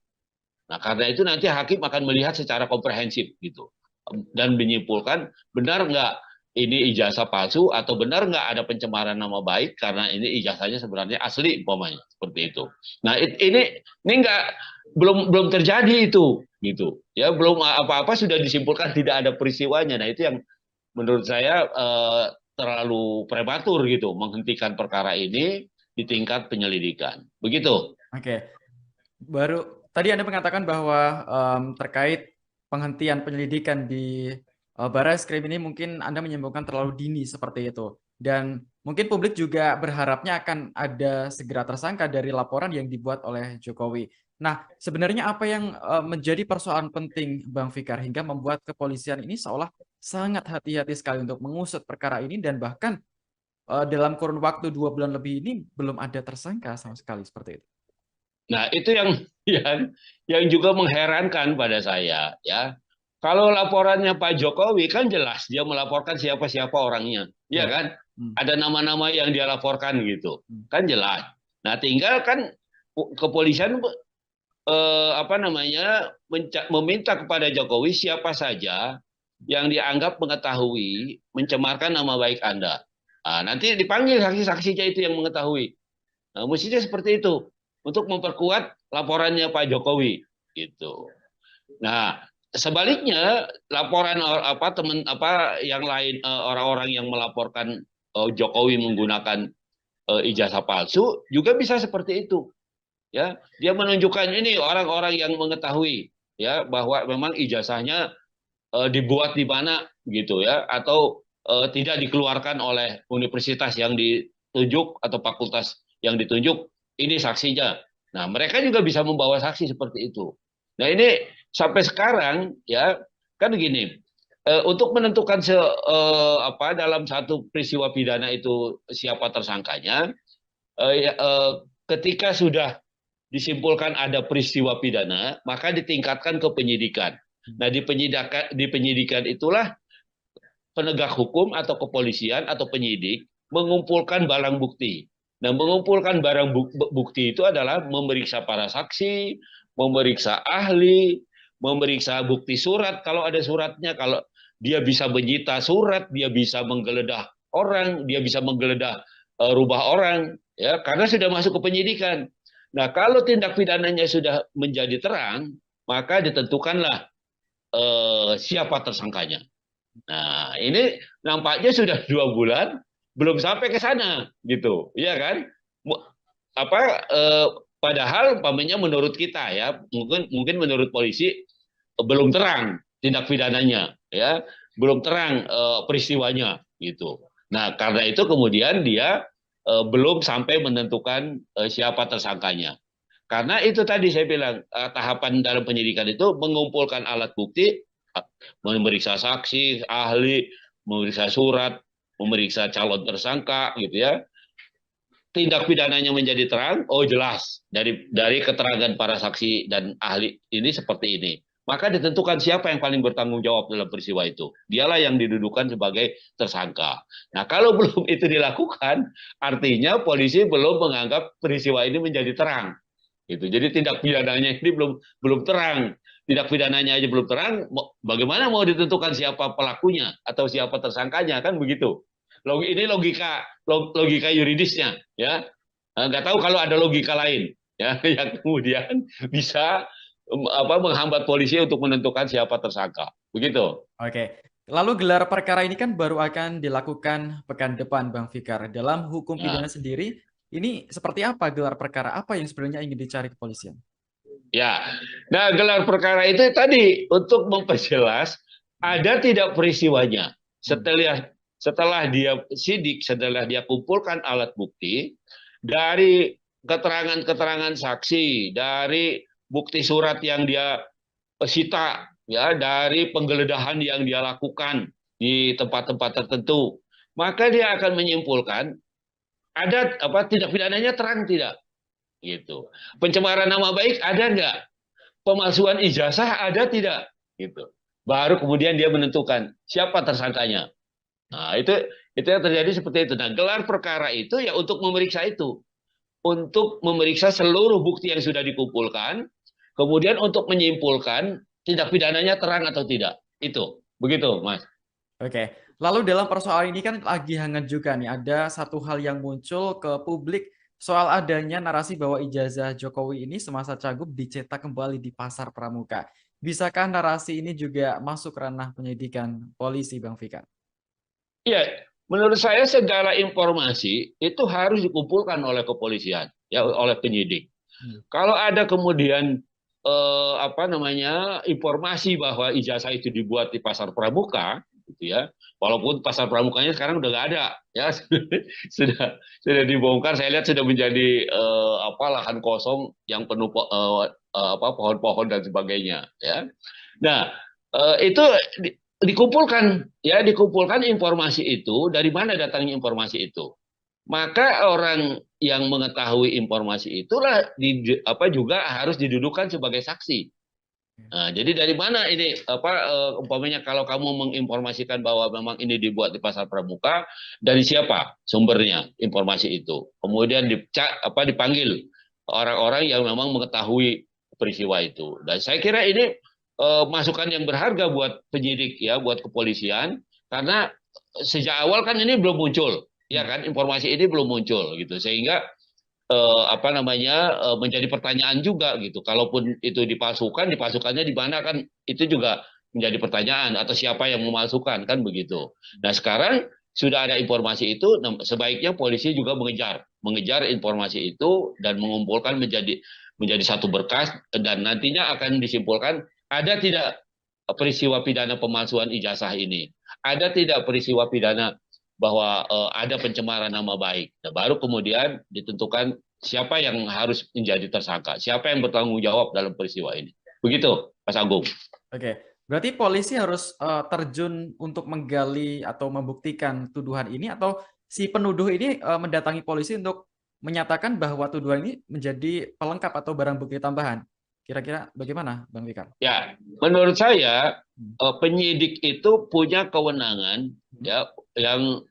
Nah, karena itu nanti hakim akan melihat secara komprehensif gitu dan menyimpulkan benar nggak ini ijazah palsu atau benar nggak ada pencemaran nama baik karena ini ijazahnya sebenarnya asli umpamanya seperti itu. Nah, ini nggak belum terjadi itu gitu ya, belum apa-apa sudah disimpulkan tidak ada peristiwanya. Nah, itu yang menurut saya terlalu prematur gitu menghentikan perkara ini di tingkat penyelidikan. Begitu. Oke, baru tadi Anda mengatakan bahwa terkait penghentian penyelidikan di Baris Krim ini mungkin Anda menyimpulkan terlalu dini seperti itu. Dan mungkin publik juga berharapnya akan ada segera tersangka dari laporan yang dibuat oleh Jokowi. Nah, sebenarnya apa yang menjadi persoalan penting Bang Fikar hingga membuat kepolisian ini seolah sangat hati-hati sekali untuk mengusut perkara ini dan bahkan dalam kurun waktu 2 bulan lebih ini belum ada tersangka sama sekali seperti itu. Nah, itu yang juga mengherankan pada saya ya. Kalau laporannya Pak Jokowi kan jelas dia melaporkan siapa-siapa orangnya, ya Ya. kan? Ada nama-nama yang dia laporkan gitu, kan jelas. Nah, tinggal kan kepolisian meminta kepada Jokowi siapa saja yang dianggap mengetahui mencemarkan nama baik Anda. Nah, nanti dipanggil saksi-saksinya itu yang mengetahui. Nah, mestinya seperti itu untuk memperkuat laporannya Pak Jokowi gitu. Nah, sebaliknya laporan yang lain, orang-orang yang melaporkan Jokowi menggunakan ijazah palsu juga bisa seperti itu. Ya, dia menunjukkan ini orang-orang yang mengetahui ya bahwa memang ijazahnya dibuat di mana gitu ya, atau tidak dikeluarkan oleh universitas yang ditunjuk atau fakultas yang ditunjuk, ini saksinya. Nah, mereka juga bisa membawa saksi seperti itu. Nah, ini sampai sekarang ya Kan gini, untuk menentukan dalam satu peristiwa pidana itu siapa tersangkanya, ketika sudah disimpulkan ada peristiwa pidana, maka ditingkatkan ke penyidikan. Nah, di penyidikan itulah penegak hukum atau kepolisian atau penyidik mengumpulkan barang bukti. Nah, mengumpulkan barang bukti itu adalah memeriksa para saksi, memeriksa ahli, memeriksa bukti surat kalau ada suratnya, kalau dia bisa menyita surat, dia bisa menggeledah orang, dia bisa menggeledah rumah orang, ya, karena sudah masuk ke penyidikan. Nah, kalau tindak pidananya sudah menjadi terang, maka ditentukanlah siapa tersangkanya. Nah, ini nampaknya sudah 2 bulan belum sampai ke sana, gitu, ya kan? Apa? Padahal, umpamanya menurut kita ya, mungkin menurut polisi belum terang tindak pidananya, ya, belum terang peristiwanya, gitu. Nah, karena itu kemudian dia belum sampai menentukan siapa tersangkanya. Karena itu tadi saya bilang, tahapan dalam penyidikan itu mengumpulkan alat bukti, memeriksa saksi, ahli, memeriksa surat, memeriksa calon tersangka, gitu ya. Tindak pidananya menjadi terang, oh jelas dari keterangan para saksi dan ahli ini seperti ini. Maka ditentukan siapa yang paling bertanggung jawab dalam peristiwa itu. Dialah yang didudukan sebagai tersangka. Nah, kalau belum itu dilakukan, artinya polisi belum menganggap peristiwa ini menjadi terang. Gitu. Jadi tindak pidananya ini belum terang. Tindak pidananya aja belum terang, bagaimana mau ditentukan siapa pelakunya atau siapa tersangkanya, kan begitu. Ini logika yuridisnya, ya. Nggak tahu kalau ada logika lain, ya, yang kemudian bisa menghambat polisi untuk menentukan siapa tersangka. Begitu. Oke. Lalu gelar perkara ini kan baru akan dilakukan pekan depan, Bang Fikar. Dalam hukum pidana Nah, sendiri, ini seperti apa gelar perkara? Apa yang sebenarnya ingin dicari kepolisian? ya. Nah, gelar perkara itu tadi untuk memperjelas ada tidak peristiwanya. Hmm. Setelah dia sidik, setelah dia kumpulkan alat bukti dari keterangan-keterangan saksi, dari bukti surat yang dia sita, ya, dari penggeledahan yang dia lakukan di tempat-tempat tertentu, maka dia akan menyimpulkan ada tindak pidananya terang tidak, gitu. Pencemaran nama baik ada nggak? Pemalsuan ijazah ada tidak, gitu. Baru kemudian dia menentukan siapa tersangkanya. Nah, itu yang terjadi seperti itu. Nah, gelar perkara itu ya untuk memeriksa itu, untuk memeriksa seluruh bukti yang sudah dikumpulkan, kemudian untuk menyimpulkan tindak pidananya terang atau tidak. Itu begitu, Mas. Oke, lalu dalam persoalan ini kan lagi hangat juga nih, ada satu hal yang muncul ke publik soal adanya narasi bahwa ijazah Jokowi ini semasa Cagup dicetak kembali di Pasar Pramuka. Bisakah narasi ini juga masuk ranah penyidikan polisi, Bang Fikar? Iya, menurut saya segala informasi itu harus dikumpulkan oleh kepolisian, ya, oleh penyidik. Hmm. Kalau ada kemudian informasi bahwa ijazah itu dibuat di Pasar Pramuka, gitu ya, walaupun Pasar Pramukanya sekarang udah nggak ada, ya, sudah dibongkar. Saya lihat sudah menjadi lahan kosong yang penuh pohon-pohon dan sebagainya, ya. Nah, itu dikumpulkan, ya, dikumpulkan informasi itu, dari mana datangnya informasi itu. Maka orang yang mengetahui informasi itulah juga harus didudukan sebagai saksi. Nah, jadi dari mana ini umpamanya kalau kamu menginformasikan bahwa memang ini dibuat di Pasar Pramuka, dari siapa sumbernya informasi itu? Kemudian dipanggil orang-orang yang memang mengetahui peristiwa itu. Dan saya kira ini masukan yang berharga buat penyidik, ya, buat kepolisian, karena sejak awal kan ini belum muncul, ya Hmm. kan, informasi ini belum muncul, gitu, sehingga menjadi pertanyaan juga, gitu. Kalaupun itu dipalsukannya di mana, kan itu juga menjadi pertanyaan, atau siapa yang memalsukan, kan begitu. Nah, sekarang sudah ada informasi itu, sebaiknya polisi juga mengejar informasi itu dan mengumpulkan menjadi satu berkas, dan nantinya akan disimpulkan ada tidak peristiwa pidana pemalsuan ijazah ini, ada tidak peristiwa pidana bahwa ada pencemaran nama baik. Nah, baru kemudian ditentukan siapa yang harus menjadi tersangka, siapa yang bertanggung jawab dalam peristiwa ini. Begitu, Mas Agung. Oke, Berarti polisi harus terjun untuk menggali atau membuktikan tuduhan ini, atau si penuduh ini mendatangi polisi untuk menyatakan bahwa tuduhan ini menjadi pelengkap atau barang bukti tambahan. Kira-kira bagaimana, Bang Fikar? Ya, menurut saya Hmm. penyidik itu punya kewenangan Hmm. ya yang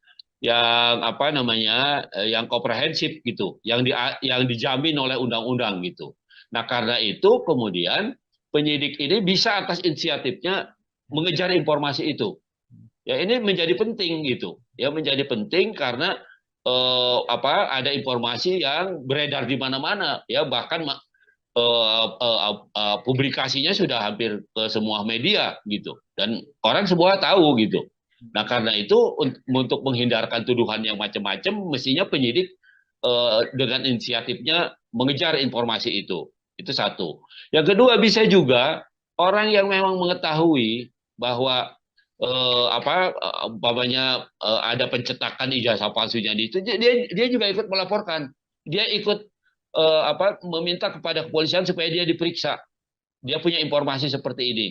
apa namanya yang komprehensif gitu, yang dijamin oleh undang-undang gitu. Nah, karena itu kemudian penyidik ini bisa atas inisiatifnya mengejar informasi itu. Ya, ini menjadi penting gitu. Ya, menjadi penting karena ada informasi yang beredar di mana-mana ya, bahkan publikasinya sudah hampir ke semua media gitu, dan orang semua tahu gitu. Nah, karena itu untuk menghindarkan tuduhan yang macam-macam, mestinya penyidik dengan inisiatifnya mengejar informasi itu satu. Yang kedua, bisa juga orang yang memang mengetahui bahwa umpamanya ada pencetakan ijazah palsunya di itu, dia juga ikut melaporkan, dia ikut meminta kepada kepolisian supaya dia diperiksa. Dia punya informasi seperti ini,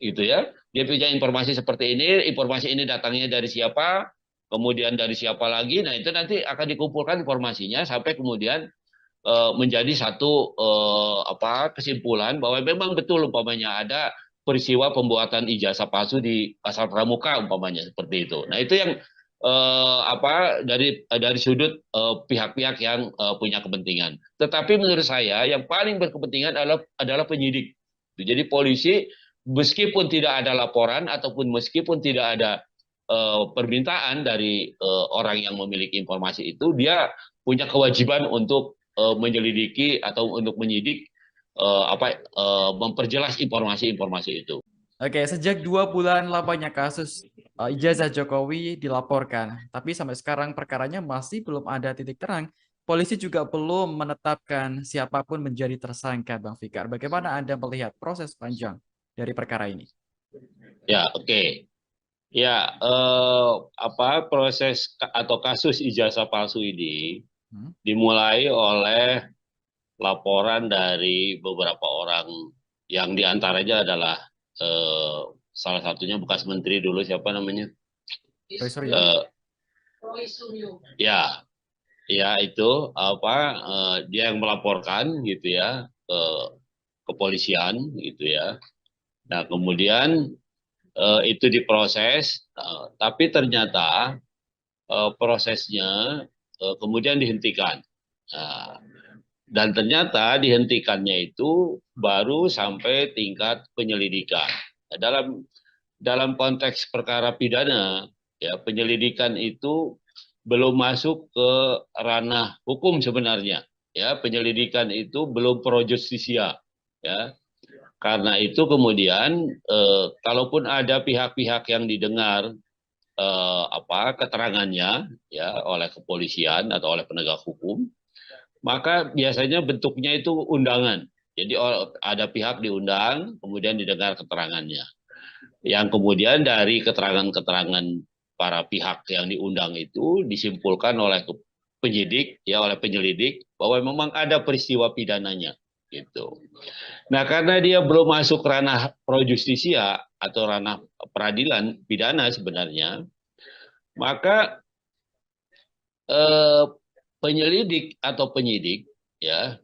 gitu ya. Dia punya informasi seperti ini datangnya dari siapa, kemudian dari siapa lagi. Nah, itu nanti akan dikumpulkan informasinya sampai kemudian menjadi satu kesimpulan bahwa memang betul umpamanya ada peristiwa pembuatan ijazah palsu di Pasar Pramuka umpamanya seperti itu. Nah, itu yang dari sudut pihak-pihak yang punya kepentingan. Tetapi menurut saya yang paling berkepentingan adalah penyidik. Jadi polisi meskipun tidak ada laporan ataupun meskipun tidak ada permintaan dari orang yang memiliki informasi itu, dia punya kewajiban untuk menyelidiki atau untuk menyidik, memperjelas informasi-informasi itu. Oke, sejak 2 bulan lamanya kasus ijazah Jokowi dilaporkan, tapi sampai sekarang perkaranya masih belum ada titik terang. Polisi juga belum menetapkan siapapun menjadi tersangka, Bang Fikar. Bagaimana Anda melihat proses panjang dari perkara ini? Ya, oke. Okay. Ya, proses atau kasus ijazah palsu ini Hmm? dimulai oleh laporan dari beberapa orang yang diantaranya adalah eh, salah satunya bekas menteri dulu, siapa namanya? Roy Suryo? Eh, ya, ya itu dia yang melaporkan gitu ya ke kepolisian gitu ya. Nah, kemudian itu diproses, tapi ternyata prosesnya kemudian dihentikan. Nah, dan ternyata dihentikannya itu baru sampai tingkat penyelidikan. Nah, dalam konteks perkara pidana, ya penyelidikan itu belum masuk ke ranah hukum sebenarnya. Ya, penyelidikan itu belum pro justisia. Ya, karena itu kemudian kalaupun ada pihak-pihak yang didengar keterangannya ya oleh kepolisian atau oleh penegak hukum, maka biasanya bentuknya itu undangan. Jadi ada pihak diundang, kemudian didengar keterangannya. Yang kemudian dari keterangan-keterangan para pihak yang diundang itu disimpulkan oleh penyidik, ya oleh penyelidik bahwa memang ada peristiwa pidananya, gitu. Nah, karena dia belum masuk ranah pro justisia atau ranah peradilan pidana sebenarnya, maka eh, penyelidik atau penyidik ya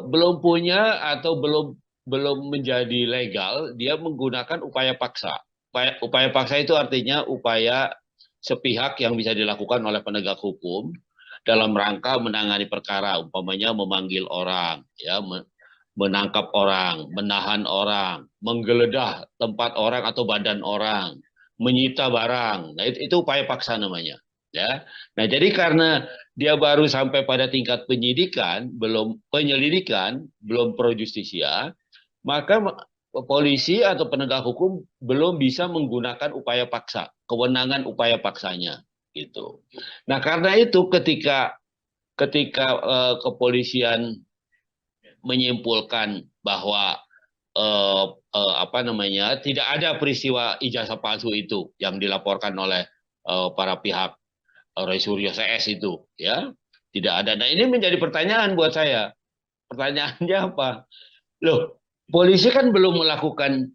belum punya atau belum menjadi legal dia menggunakan upaya paksa. Upaya paksa itu artinya upaya sepihak yang bisa dilakukan oleh penegak hukum dalam rangka menangani perkara, umpamanya memanggil orang, ya, menangkap orang, menahan orang, menggeledah tempat orang atau badan orang, menyita barang. Nah, itu upaya paksa namanya, ya. Nah, jadi karena dia baru sampai pada tingkat penyidikan, belum penyelidikan, belum pro justisia, maka polisi atau penegak hukum belum bisa menggunakan upaya paksa, kewenangan upaya paksanya gitu. Nah, karena itu ketika ketika kepolisian menyimpulkan bahwa tidak ada peristiwa ijazah palsu itu yang dilaporkan oleh para pihak Roy Suryo CS itu, ya tidak ada. Nah, ini menjadi pertanyaan buat saya. Pertanyaannya apa? Loh, polisi kan belum melakukan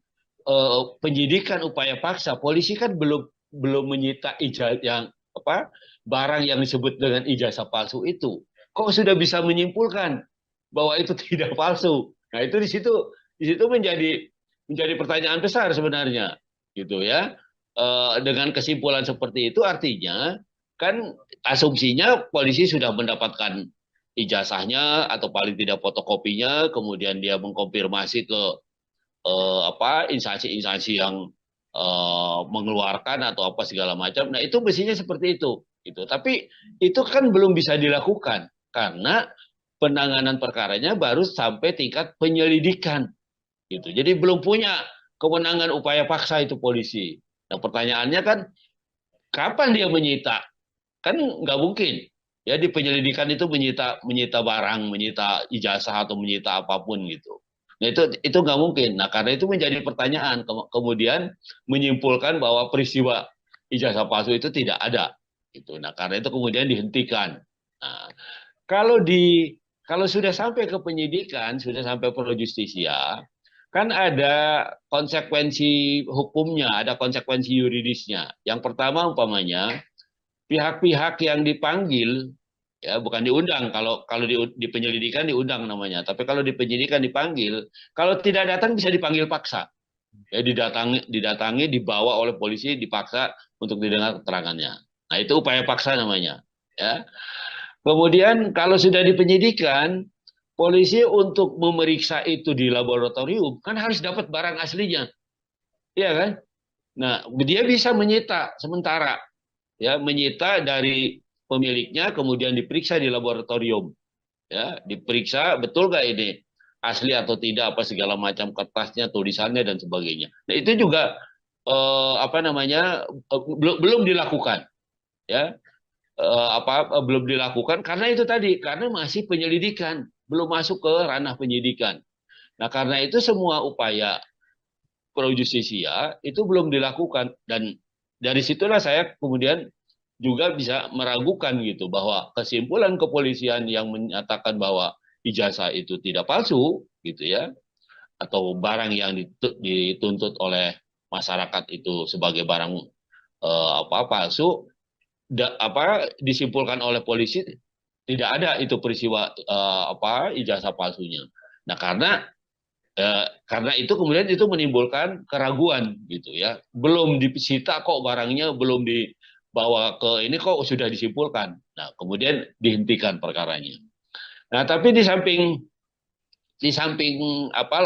penyidikan upaya paksa, polisi kan belum menyita ijazah yang apa barang yang disebut dengan ijazah palsu itu. Kok sudah bisa menyimpulkan bahwa itu tidak palsu? Nah, itu di situ menjadi pertanyaan besar sebenarnya, gitu ya. Dengan kesimpulan seperti itu artinya kan asumsinya polisi sudah mendapatkan ijazahnya atau paling tidak fotokopinya, kemudian dia mengkonfirmasi ke instansi-instansi yang mengeluarkan atau apa segala macam. Nah, itu mestinya seperti itu gitu. Tapi itu kan belum bisa dilakukan karena penanganan perkaranya baru sampai tingkat penyelidikan gitu. Jadi belum punya kewenangan upaya paksa itu polisi. Nah, pertanyaannya kan kapan dia menyita? Kan nggak mungkin. Ya di penyelidikan itu menyita menyita barang, menyita ijazah atau menyita apapun gitu. Nah, itu nggak mungkin. Nah, karena itu menjadi pertanyaan, kemudian menyimpulkan bahwa peristiwa ijazah palsu itu tidak ada. Gitu. Nah, karena itu kemudian dihentikan. Nah, kalau kalau sudah sampai ke penyidikan, sudah sampai pro justisia, kan ada konsekuensi hukumnya, ada konsekuensi yuridisnya. Yang pertama umpamanya pihak-pihak yang dipanggil ya bukan diundang, kalau kalau di penyelidikan diundang namanya, tapi kalau di penyidikan dipanggil, kalau tidak datang bisa dipanggil paksa, ya didatangi dibawa oleh polisi dipaksa untuk didengar keterangannya. Nah, itu upaya paksa namanya, ya. Kemudian kalau sudah di penyidikan, polisi untuk memeriksa itu di laboratorium kan harus dapat barang aslinya, iya kan? Nah, dia bisa menyita sementara, ya, menyita dari pemiliknya, kemudian diperiksa di laboratorium, ya, diperiksa betul nggak ini asli atau tidak, apa segala macam kertasnya, tulisannya dan sebagainya. Nah, itu juga apa namanya belum dilakukan, ya. Belum dilakukan karena itu tadi, karena masih penyelidikan, belum masuk ke ranah penyidikan. Nah, karena itu semua upaya pro justisia itu belum dilakukan, dan dari situlah saya kemudian juga bisa meragukan gitu bahwa kesimpulan kepolisian yang menyatakan bahwa ijazah itu tidak palsu gitu ya, atau barang yang dituntut oleh masyarakat itu sebagai barang palsu, disimpulkan oleh polisi tidak ada itu peristiwa ijazah palsunya. Nah, karena itu kemudian itu menimbulkan keraguan gitu ya. Belum disita kok barangnya, belum dibawa ke ini kok sudah disimpulkan. Nah, kemudian dihentikan perkaranya. Nah, tapi di samping apa